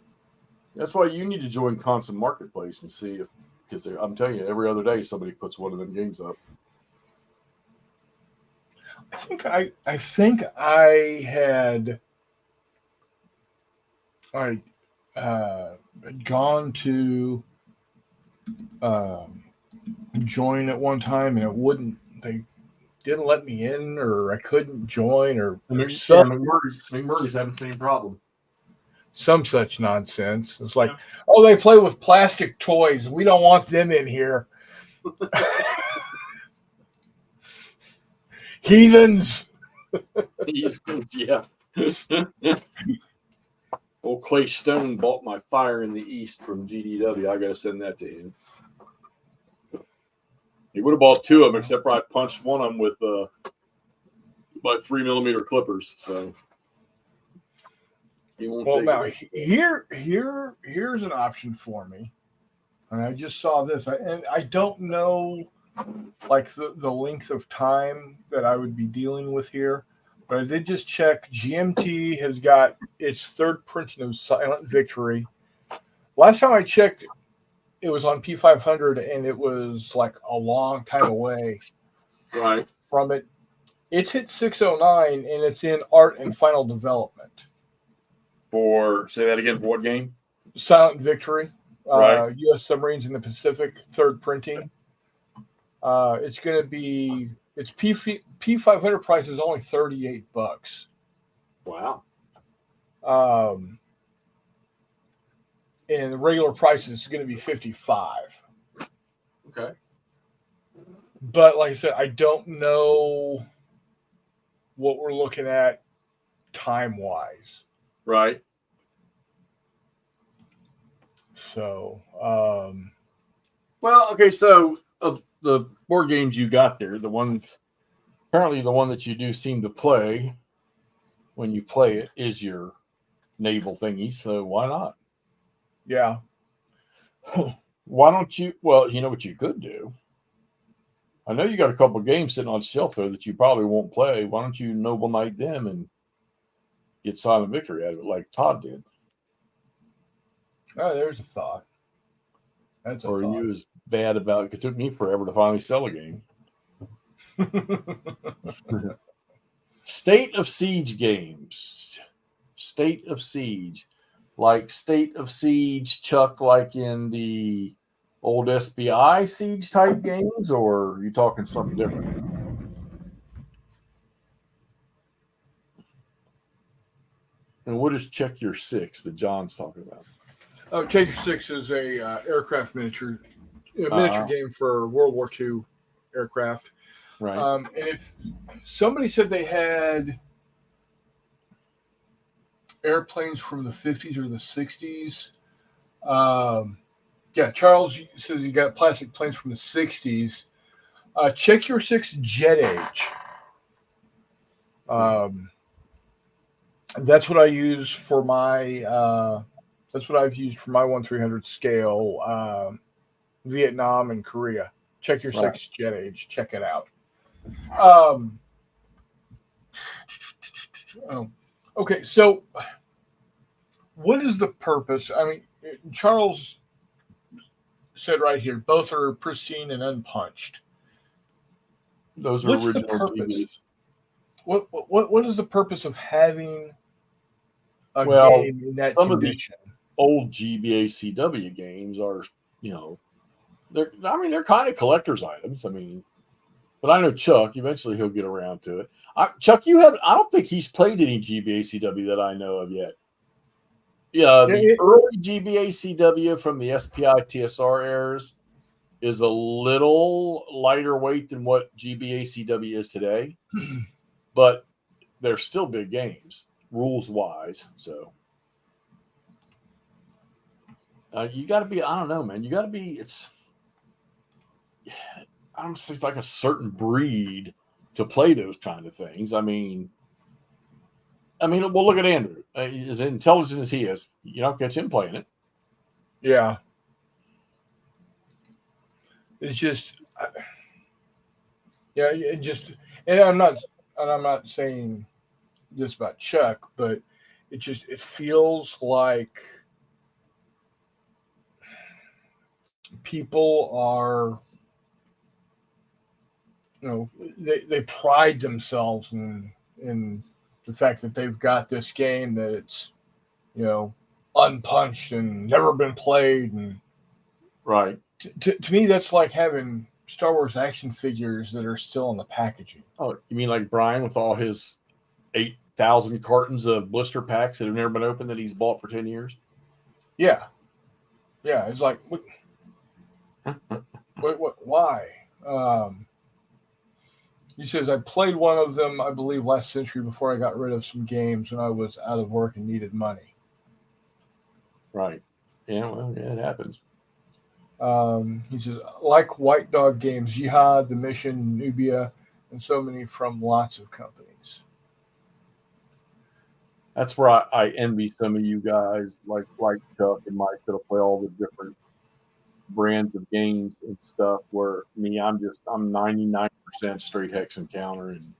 That's why you need to join Constant Marketplace and see because I'm telling you, every other day somebody puts one of them games up. I think I had gone to join at one time, and they didn't let me in, or I couldn't join, or McMurray's having the same problem. Some such nonsense. It's like, oh, they play with plastic toys. We don't want them in here. Heathens. Yeah. Old Clay Stone bought my Fire in the East from GDW. I got to send that to him. He would have bought 2 of them, except for I punched one of them with my 3mm clippers. So he won't. Well, now here's an option for me. And I just saw this, and I don't know like the length of time that I would be dealing with here, but I did just check. GMT has got its third printing of Silent Victory. Last time I checked, it was on P500, and it was like a long time away Right. from it. It's hit 609, and it's in art and final development. For say that again. For what game? Silent Victory, Right. U.S. Submarines in the Pacific, third printing. It's going to be its P500 price is only $38. Wow. Um, and the regular price is going to be 55. Okay. But like I said, I don't know what we're looking at time wise. Right. So, Well, okay. So the board games you got there, the ones apparently the one that you do seem to play when you play it is your naval thingy. So why not? yeah. Why don't you? Well, you know what you could do. I know you got a couple of games sitting on shelf there that you probably won't play. Why don't you Noble Knight them and get Silent Victory out of it like Todd did? Oh, there's a thought. That's a Or are thought. you as bad about it? It took me forever to finally sell a game. State of Siege games. State of Siege. Like State of Siege, Chuck, like in the old SBI Siege type games, or are you talking something different? And what is Check Your Six that John's talking about? Oh, Taker Six is a aircraft miniature Uh-huh. game for World War II aircraft. Right. And if somebody said they had airplanes from the 50s or the 60s, um, yeah, Charles says he got plastic planes from the 60s. Check Your Six Jet Age. Right. Um, that's what I use for my. That's what I've used for my 1/300 scale. Vietnam and Korea. Check Your Right. Six Jet Age. Check it out. Um, oh, okay, so what is the purpose? I mean, Charles said right here, both are pristine and unpunched. Those are What's the original purpose? GBs. What is the purpose of having a Well, game in that some of the condition? old GBACW games are, you know, they're kind of collector's items. I mean, but I know Chuck. Eventually, he'll get around to it. Chuck, you have. I don't think he's played any GBACW that I know of yet. Yeah, Yeah, the early GBACW from the SPI TSR eras is a little lighter weight than what GBACW is today, but they're still big games, rules wise. So you got to be. I don't know, man. You got to be. I don't say it's like a certain breed to play those kind of things. Well, look at Andrew. As intelligent as he is, you don't catch him playing it. yeah. It's just, yeah, it just, and I'm not saying this about Chuck, but it feels like people are, they pride themselves in the fact that they've got this game that it's, you know, unpunched and never been played, and Right. to me that's like having Star Wars action figures that are still in the packaging. Oh, you mean like Brian with all his 8,000 cartons of blister packs that have never been opened that he's bought for 10 years? Yeah, yeah. It's like why? He says I played one of them, I believe, last century before I got rid of some games when I was out of work and needed money. Right. Yeah, well, yeah, it happens. He says like White Dog Games, Jihad, The Mission, Nubia, and so many from lots of companies. That's where I envy some of you guys like Chuck and Mike that'll play all the different. brands of games and stuff. Where me, I'm 99% straight hex encounter, and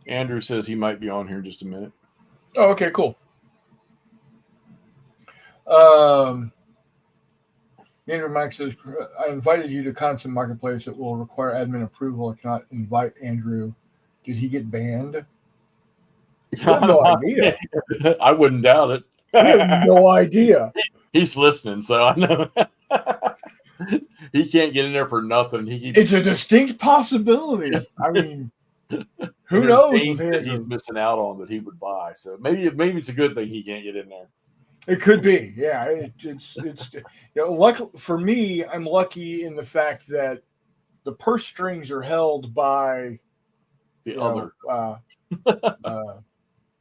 Andrew says he might be on here in just a minute. Oh, okay, cool. Andrew Mike says, I invited you to Constant Marketplace. It will require admin approval. I cannot invite Andrew. Did he get banned? We have no idea. I wouldn't doubt it. We have no idea. He's listening, so I know. He can't get in there for nothing. It's a distinct possibility. I mean, who knows with Andrew? He's missing out on that he would buy. So maybe it's a good thing he can't get in there. It could be, yeah. It's for me, I'm lucky in the fact that the purse strings are held by the other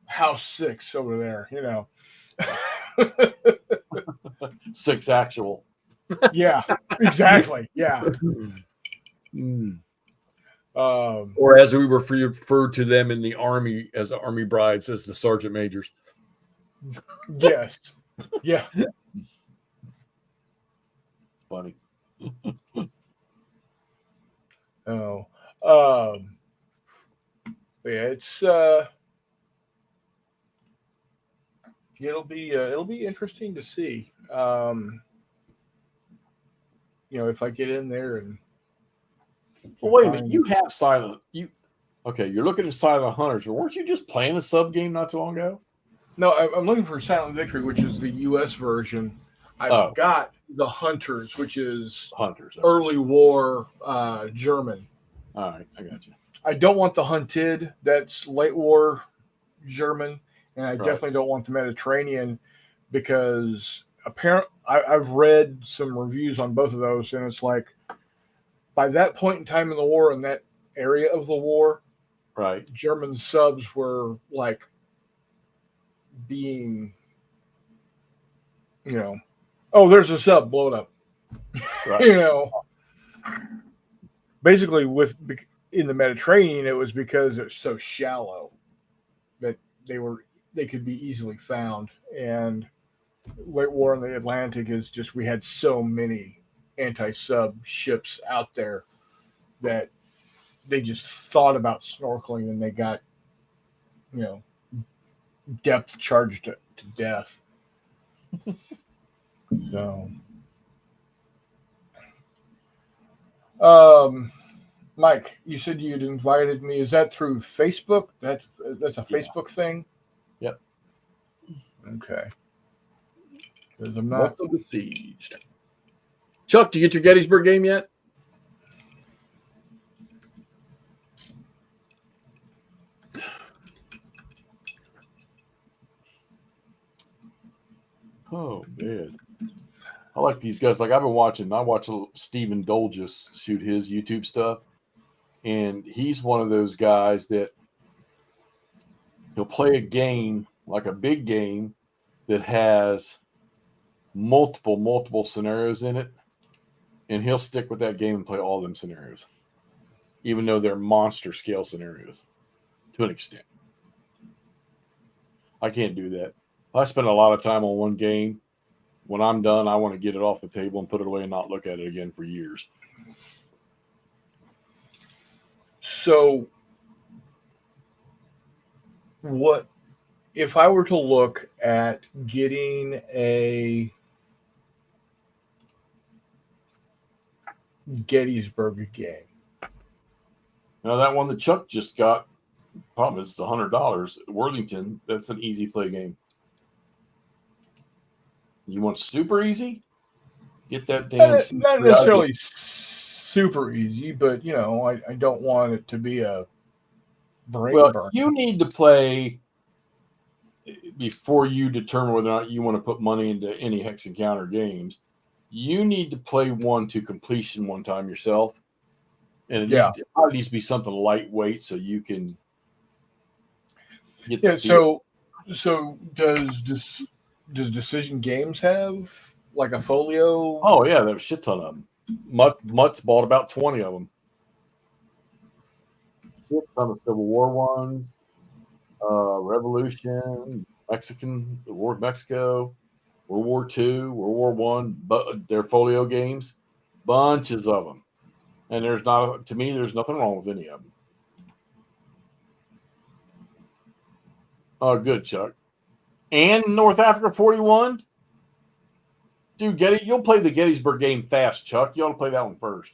House 6 over there. 6 actual. Yeah, exactly. Yeah. Or as we refer to them in the Army as Army brides, as the sergeant majors. Yes. Yeah. Funny. Oh. Yeah, it's it'll be interesting to see. If I get in there and wait a minute, you have Silent. You're looking at Silent Hunters, but weren't you just playing a sub game not too long ago? No, I'm looking for Silent Victory, which is the U.S. version. I've got the Hunters, which is early war German. All right, I got you. I don't want the Hunted. That's late war German, and I definitely don't want the Mediterranean because I've read some reviews on both of those, and it's like by that point in time in the war, in that area of the war, right, German subs were like being, oh, there's a sub, blow it up. Right. Basically in the Mediterranean, it was because it's so shallow that they could be easily found. And late war in the Atlantic is just, we had so many anti-sub ships out there that they just thought about snorkeling and they got, depth charged to death. So, Mike, you said you'd invited me. Is that through Facebook? That's a Facebook thing? Yep. Okay. Because I'm not besieged. Chuck, did you get your Gettysburg game yet? Oh man, I like these guys. Like I watch Stephen Dolges shoot his YouTube stuff, and he's one of those guys that he'll play a game, like a big game, that has multiple scenarios in it, and he'll stick with that game and play all them scenarios, even though they're monster scale scenarios to an extent. I can't do that. I spend a lot of time on one game. When I'm done, I want to get it off the table and put it away and not look at it again for years. So, what if I were to look at getting a Gettysburg game? Now that one that Chuck just got, problem is it's $100. Worthington, that's an easy play game. You want super easy? Get that damn. Not necessarily super easy, but I don't want it to be a brain burn. You need to play before you determine whether or not you want to put money into any hex encounter games. You need to play one to completion one time yourself, and it needs to be something lightweight so you can get. Yeah. So does Decision Games have like a folio? Oh yeah, there's a shit ton of them. Mutt's bought about 20 of them. Shit ton of Civil War ones. Revolution, the War of Mexico, World War II, World War One, but their folio games, bunches of them. And to me, there's nothing wrong with any of them. Oh, good, Chuck. And North Africa 41. Dude, you'll play the Gettysburg game fast, Chuck. You ought to play that one first.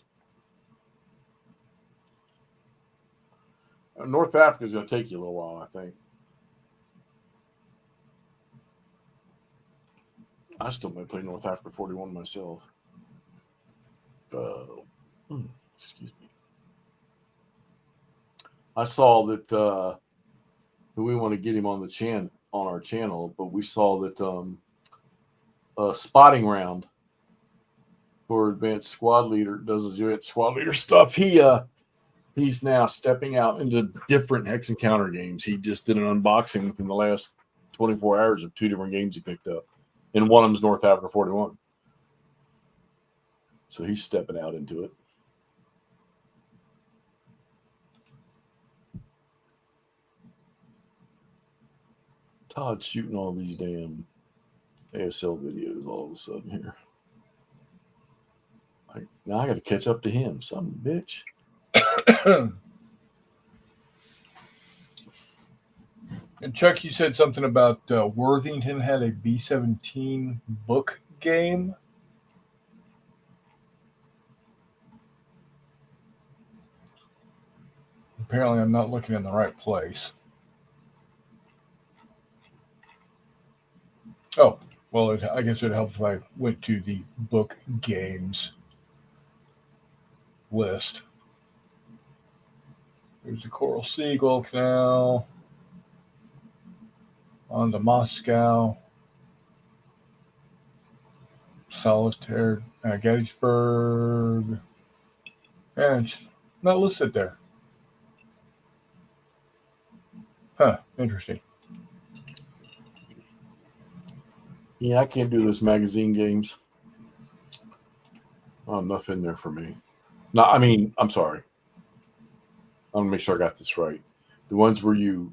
North Africa is going to take you a little while, I think. I still may play North Africa 41 myself. Excuse me. I saw that we want to get him on our channel, but we saw that spotting round for advanced squad leader does his advanced squad leader stuff. He's now stepping out into different hex encounter games. He just did an unboxing within the last 24 hours of 2 different games he picked up, and one of them's North Africa 41. So he's stepping out into it. Todd's shooting all these damn ASL videos all of a sudden here. Now I got to catch up to him, some bitch. And Chuck, you said something about Worthington had a B-17 book game. Apparently, I'm not looking in the right place. Oh, well, I guess it'd help if I went to the book games list. There's the Coral Sea, Guadalcanal, on to Moscow, Solitaire, Gettysburg. And it's not listed there. Huh, interesting. Yeah, I can't do those magazine games. Enough in there for me. No, I mean, I'm sorry. I want to make sure I got this right. The ones where you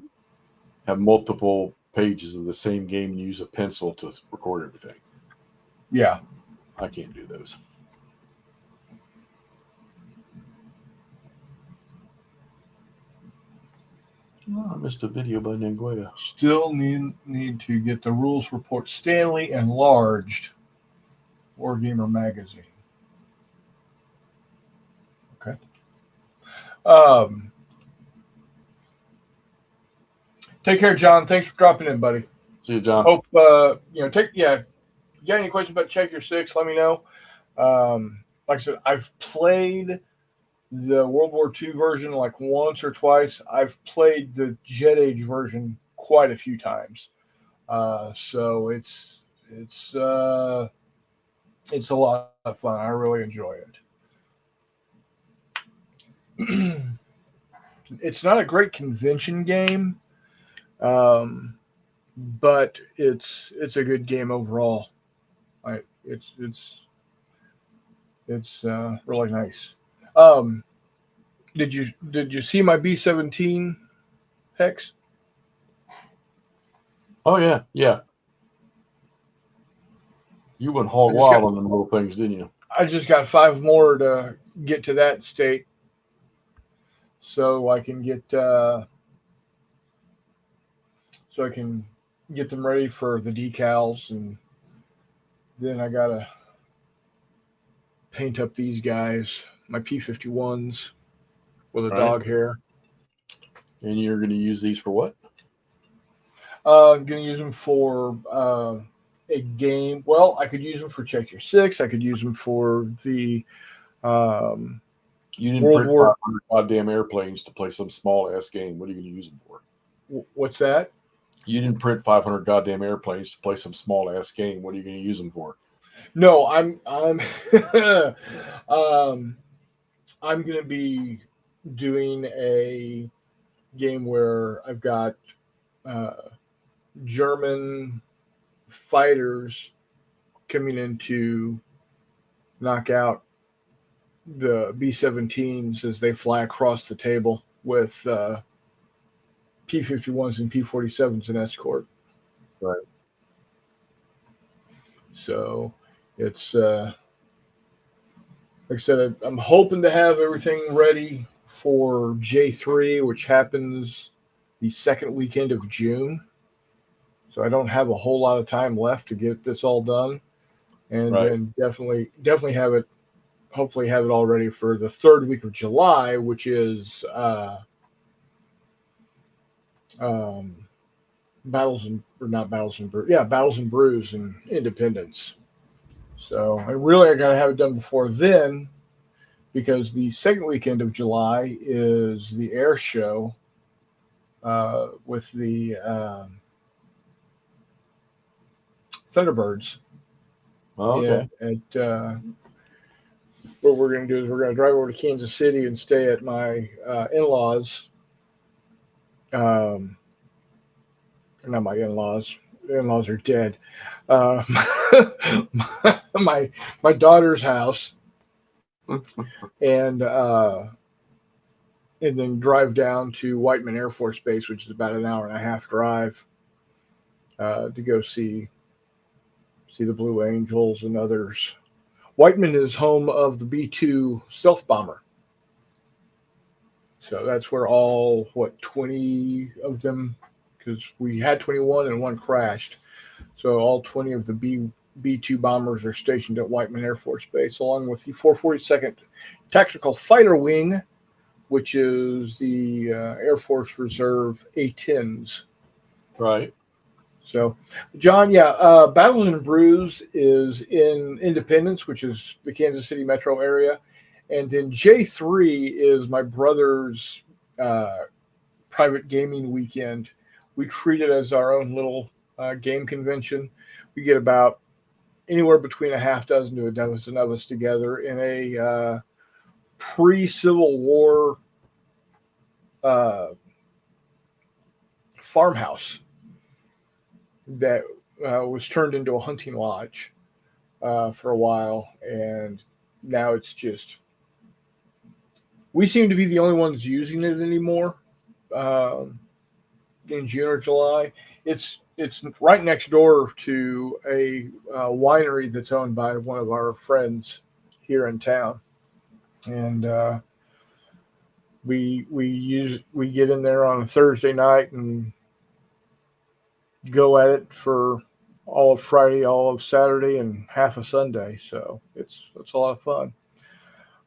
have multiple pages of the same game and use a pencil to record everything. Yeah. I can't do those. Oh, I missed a video by Nanguea. Still need to get the rules report Stanley enlarged. Wargamer magazine. Okay. Take care, John. Thanks for dropping in, buddy. See you, John. Hope you got any questions about Check Your Six, let me know. Like I said, I've played the World War II version like once or twice. I've played the Jet Age version quite a few times. So it's a lot of fun. I really enjoy it. It's not a great convention game, but it's a good game overall. It's really nice. Um, did you see my B-17 hex? Oh yeah. You went hog I just got wild on them little things, didn't you? I just got 5 more to get to that state, so I can get them ready for the decals, and then I gotta paint up these guys, my P-51s with a Right. dog hair. And you're going to use these for what? I'm gonna use them for a game. Well, I could use them for Check Your Six. I could use them for the um, You didn't World print War. 500 goddamn airplanes to play some small ass game. What are you going to use them for? What's that? You didn't print 500 goddamn airplanes to play some small ass game. What are you going to use them for? No, I'm um, I'm gonna be doing a game where I've got uh, German fighters coming in to knock out the B-17s as they fly across the table with P-51s and P-47s in escort. Right. So it's like I said, I'm hoping to have everything ready for J3, which happens the second weekend of June. So I don't have a whole lot of time left to get this all done, and Right. then definitely have it. Hopefully, have it all ready for the third week of July, which is um, battles and or not battles and brews, yeah, battles and brews and Independence. So I really I gotta have it done before then because the second weekend of July is the air show with the Thunderbirds. Oh, okay. And at what we're going to do is we're going to drive over to Kansas City and stay at my in-laws. Um, Not my in-laws. The in-laws are dead. Uh, my my daughter's house, and uh, and then drive down to Whiteman Air Force Base, which is about an hour and a half drive, to go see the Blue Angels and others. Whiteman is home of the B-2 stealth bomber. So that's where all, what, 20 of them, because we had 21 and one crashed. So all 20 of the B-2 bombers are stationed at Whiteman Air Force Base, along with the 442nd Tactical Fighter Wing, which is the Air Force Reserve A-10s. Right. So, John, yeah, Battles and Brews is in Independence, which is the Kansas City metro area. And then J3 is my brother's uh, private gaming weekend. We treat it as our own little game convention. We get about anywhere between a half dozen to a dozen of us together in a pre-Civil War uh, farmhouse that was turned into a hunting lodge for a while, and now it's just we seem to be the only ones using it anymore. Um, in June or July, it's right next door to a winery that's owned by one of our friends here in town, and we get in there on a Thursday night and go at it for all of Friday, all of Saturday, and half of Sunday. So it's a lot of fun.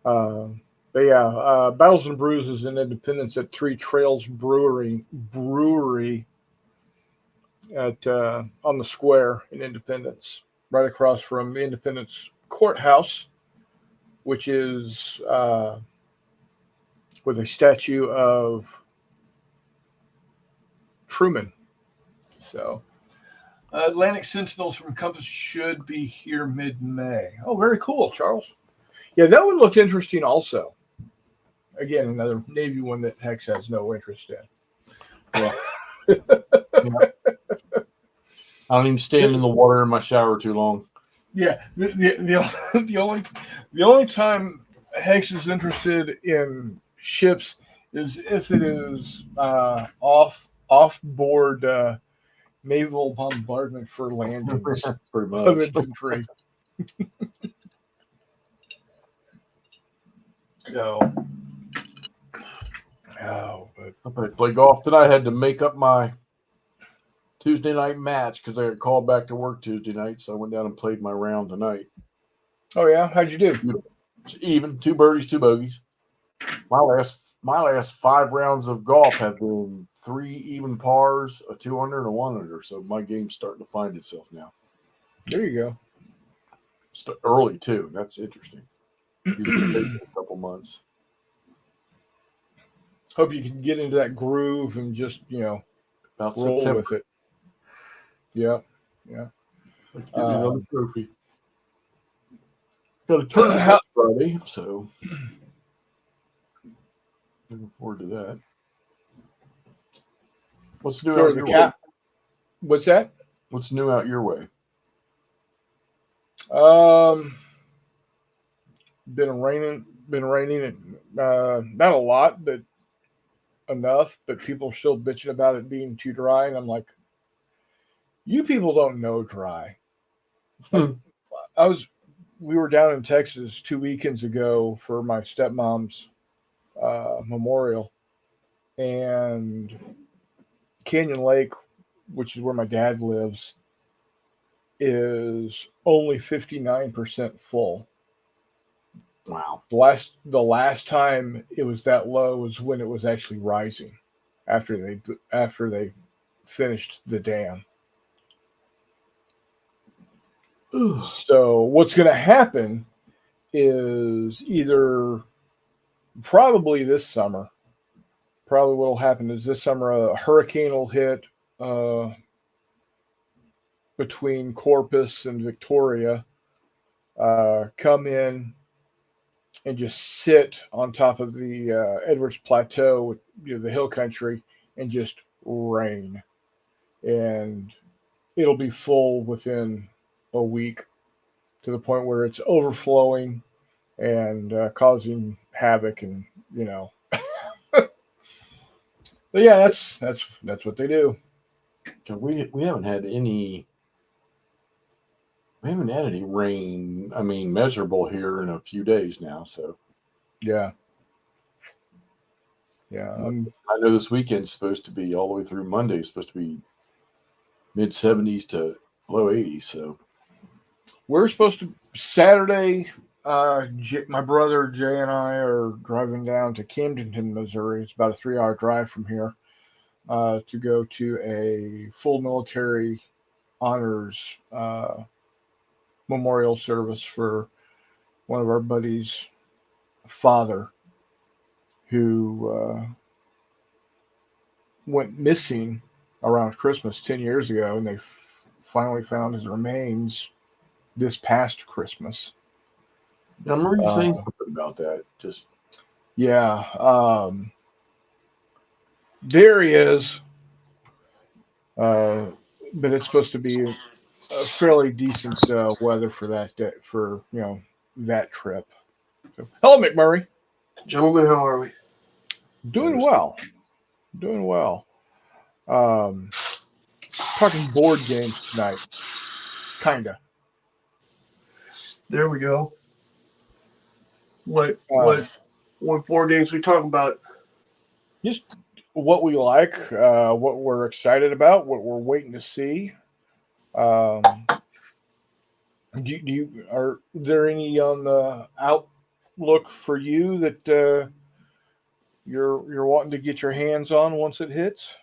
Uh, but yeah, Battles and Brews is in Independence at Three Trails Brewery at on the square in Independence, right across from Independence Courthouse, which is with a statue of Truman. So Atlantic Sentinels from Compass should be here mid-May. Oh, very cool, Charles. Yeah, that one looked interesting also. Again, another Navy one that Hex has no interest Yeah. in. Yeah. I don't even stand in the water in my shower too long. Yeah, the only the only time Hex is interested in ships is if it is off board naval bombardment for landings Pretty of much. infantry. No, oh, but I better play golf tonight. I had to make up my Tuesday night match because I got called back to work Tuesday night, so I went down and played my round tonight. oh yeah, how'd you do? It's even, 2 birdies, 2 bogeys. My last 5 rounds of golf have been 3 even pars, a 2 under, and a 1 under. So my game's starting to find itself now. There you go. Early too. That's interesting. Usually takes a couple months. Hope you can get into that groove and just About roll September, with it. Yeah, yeah. let's get me another Um, trophy. Got a tournament how, next Friday, so looking forward to that. What's new for out the your way? cap? What's that? What's new out your way? Um, been raining. Not a lot, but enough, but people are still bitching about it being too dry. And I'm like, you people don't know dry. Like I was, we were down in Texas 2 weekends ago for my stepmom's memorial, and Canyon Lake, which is where my dad lives, is only 59% full. Wow. The last time it was that low was when it was actually rising after they finished the dam. So what's going to happen is either probably this summer. Probably what will happen is this summer a hurricane will hit uh, between Corpus and Victoria, come in and just sit on top of the Edwards Plateau, the hill country, and just rain. And it'll be full within a week to the point where it's overflowing and causing havoc. And you know, but yeah, that's what they do. We haven't had any. We haven't had any rain. I mean, measurable here in a few days now. So Yeah, yeah. I know this weekend's supposed to be all the way through Monday. It's supposed to be mid 70s to low 80s. So We're supposed to Saturday. My brother Jay and I are driving down to Camdenton, Missouri. It's about a 3-hour drive from here to go to a full military honors memorial service for one of our buddies' father who went missing around Christmas 10 years ago, and they finally found his remains this past Christmas. I remember you saying Uh, something about that. Just yeah, there he is, uh, but it's supposed to be a fairly decent weather for that day, for that trip. So, hello, McMurray. Gentlemen, how are we? Doing well, doing well. Um, Talking board games tonight, kinda. There we go. What Um, what what board games we talking about? just what we like, what we're excited about, what we're waiting to see. Um, are there any on the outlook for you that you're wanting to get your hands on once it hits?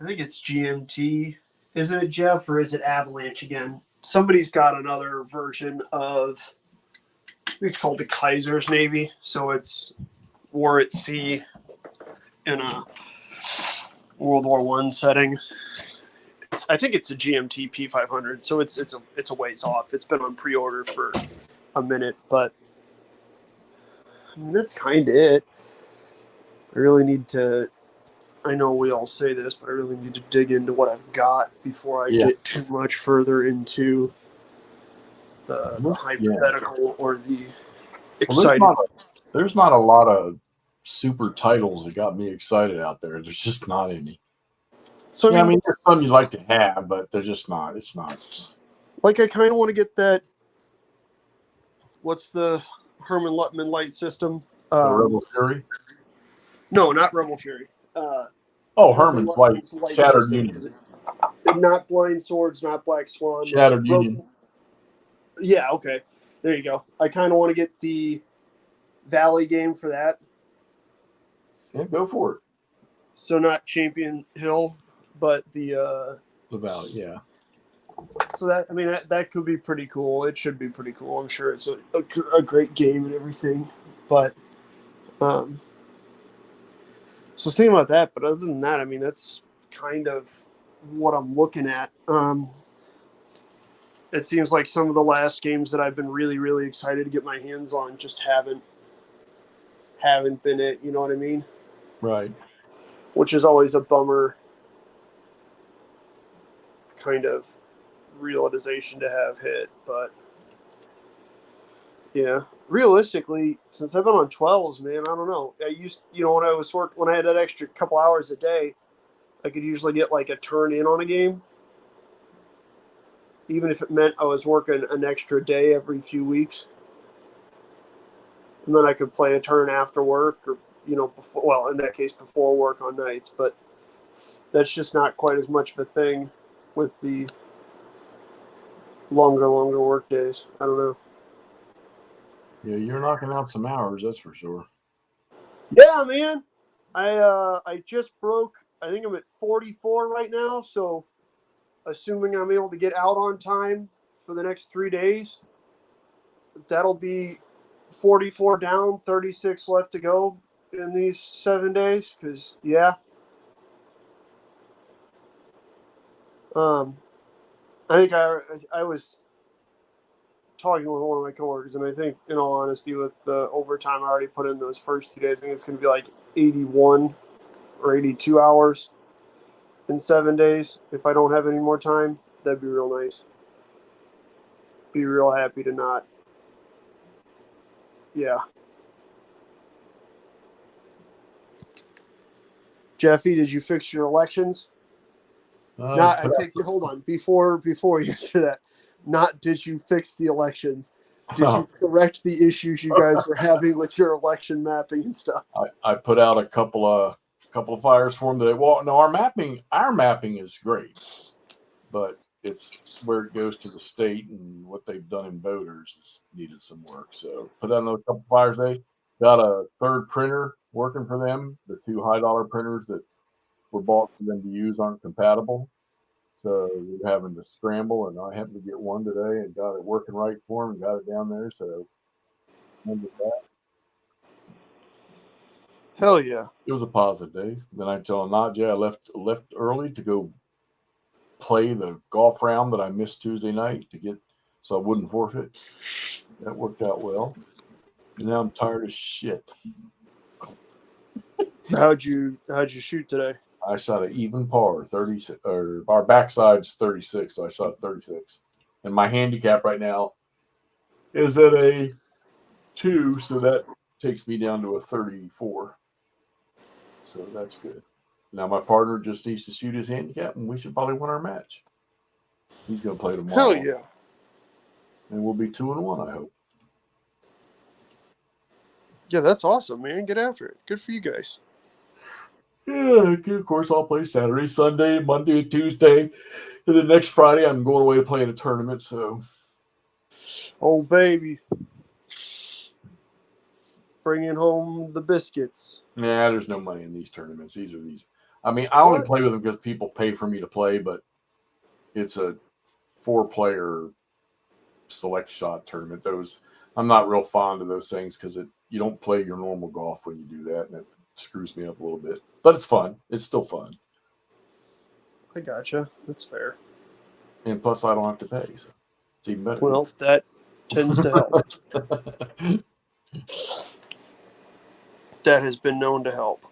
I think it's GMT. Isn't it Jeff or is it Avalanche again? Somebody's got another version of I think it's called the Kaiser's Navy. So it's war at sea in a World War I setting. I think it's a GMT P500. So it's a ways off. It's been on pre-order for a minute, but I mean, that's kind of it. I really need to. I know we all say this, but I really need to dig into what I've got before I get too much further into the hypothetical or the exciting. Well, there's not a lot of super titles that got me excited out there. There's just not any. So I mean, there's some you'd like to have, but they're just not. It's not. Like, I kind of want to get that. What's the Herman Luttman light system? The Rebel Fury? No, not Rebel Fury. Herman's light Shattered system. Union. Not Blind Swords, not Black Swan. Shattered Union. Yeah, okay. There you go. I kind of want to get the Valley game for that. Yeah, go for it. So not Champion Hill, but the Valley, yeah. So that could be pretty cool. It should be pretty cool. I'm sure it's a great game and everything. But so thinking about that. But other than that, I mean, that's kind of what I'm looking at. It seems like some of the last games that I've been really, really excited to get my hands on just haven't been it. You know what I mean? Right. Which is always a bummer kind of realization to have hit. But yeah, realistically, since I've been on 12s, man, I don't know. I used, when I had that extra couple hours a day, I could usually get like a turn in on a game, even if it meant I was working an extra day every few weeks, and then I could play a turn after work, or before, well, in that case, before work on nights. But that's just not quite as much of a thing with the longer work days. I don't know. Yeah, you're knocking out some hours, that's for sure. Yeah, man. I just broke. I think I'm at 44 right now. So, assuming I'm able to get out on time for the next 3 days, that'll be 44 down, 36 left to go in these 7 days. Because I think I was talking with one of my coworkers, and I think, in all honesty, with the overtime I already put in those first 2 days, I think it's going to be like 81 or 82 hours in 7 days. If I don't have any more time, that'd be real nice. Be real happy to not. Yeah. Jeffy, did you fix your elections? Hold on. Before you answer that, not did you fix the elections? Did you correct the issues you guys were having with your election mapping and stuff? I put out a couple of fires for them today. Well, no, our mapping is great, but it's where it goes to the state and what they've done in voters has needed some work. So put out another couple fires today. Got a third printer working for them. The 2 high-dollar printers that were bought for them to use aren't compatible. So we're having to scramble, and I happened to get one today and got it working right for them and got it down there. So ended that. Hell yeah. It was a positive day. Then I tell Nadia I left early to go play the golf round that I missed Tuesday night so I wouldn't forfeit. That worked out well. And now I'm tired as shit. How'd you shoot today? I shot an even par, 36, or our backside's 36, so I shot 36. And my handicap right now is at a 2, so that takes me down to a 34. So that's good. Now my partner just needs to shoot his handicap, and we should probably win our match. He's going to play tomorrow. Hell yeah. And we'll be 2-1, I hope. Yeah, that's awesome, man. Get after it. Good for you guys. Yeah, of course, I'll play Saturday, Sunday, Monday, Tuesday. And then next Friday, I'm going away to play in a tournament. So, oh, baby. Bringing home the biscuits. Yeah, there's no money in these tournaments. I mean, I only play with them because people pay for me to play, but it's a 4-player select shot tournament. I'm not real fond of those things because you don't play your normal golf when you do that, and it screws me up a little bit. But it's fun. It's still fun. I gotcha. That's fair. And plus, I don't have to pay, so it's even better. Well, that tends to help. That has been known to help.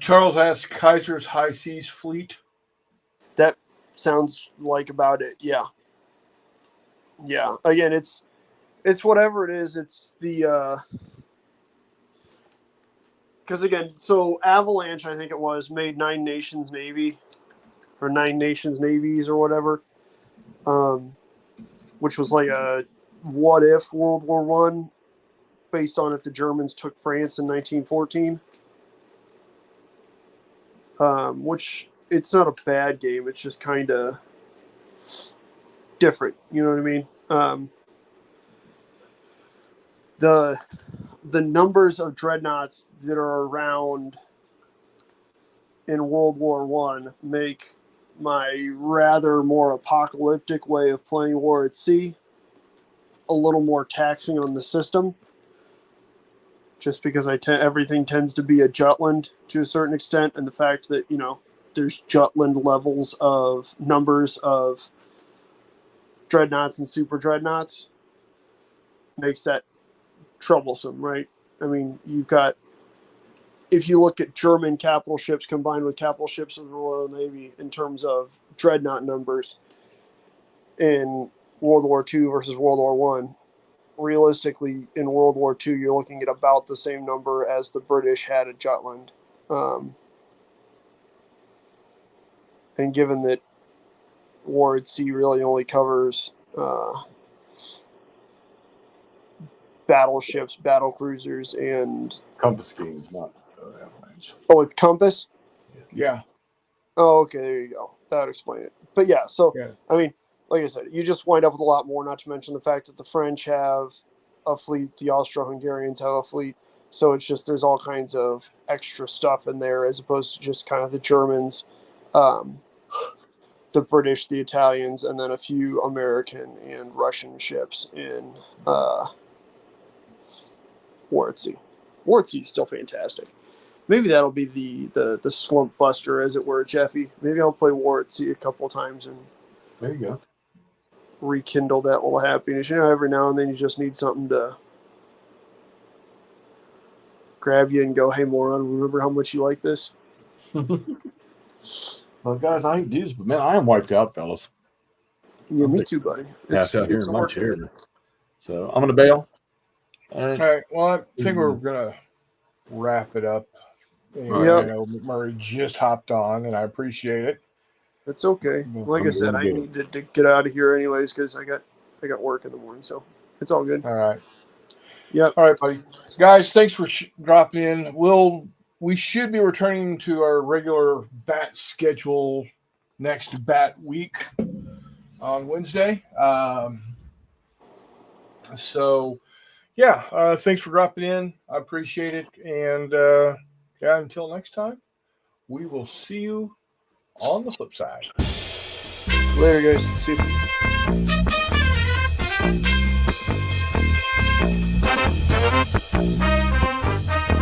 Charles asked Kaiser's High Seas Fleet. That sounds like about it. Yeah. Yeah. Again, it's whatever it is. It's the because again, so Avalanche, I think it was, made 9 Nations Navy or 9 Nations Navies or whatever, which was like a what if World War One, based on if the Germans took France in 1914. Which it's not a bad game. It's just kind of different. You know what I mean? The numbers of dreadnoughts that are around in World War One make my rather more apocalyptic way of playing war at sea a little more taxing on the system. Just because everything tends to be a Jutland to a certain extent, and the fact that there's Jutland levels of numbers of dreadnoughts and super dreadnoughts makes that troublesome, right? I mean, you've got, if you look at German capital ships combined with capital ships of the Royal Navy in terms of dreadnought numbers in World War II versus World War One. Realistically, in World War II, you're looking at about the same number as the British had at Jutland. And given that War at Sea really only covers battleships, battle cruisers, and Compass games, not avalanche. oh, it's Compass. Yeah. Oh, okay, there you go. That would explain it. But yeah, so Yeah. I mean, like I said, you just wind up with a lot more. Not to mention the fact that the French have a fleet, the Austro-Hungarians have a fleet. So it's just there's all kinds of extra stuff in there as opposed to just kind of the Germans, the British, the Italians, and then a few American and Russian ships in War at Sea. War at Sea is still fantastic. Maybe that'll be the slump buster, as it were, Jeffy. Maybe I'll play War at Sea a couple of times and There you go. rekindle that little happiness. You know, every now and then you just need something to grab you and go, hey, moron, remember how much you like this? Well, guys, I hate to do this, but man, I am wiped out, fellas. Yeah, me too, buddy. Pass out here in my work. chair. So I'm gonna bail. All right. All right. Well, I think we're gonna wrap it up. And, Yep. I know McMurray just hopped on, and I appreciate it. It's okay. Like I I'm said, I good. needed to get out of here anyways because I got work in the morning, so it's all good. All right. Yep. All right, buddy. Guys, thanks for dropping in. We should be returning to our regular bat schedule next bat week on Wednesday. So, yeah, thanks for dropping in. I appreciate it. And yeah, until next time, we will see you on the flip side. Later, guys. See you.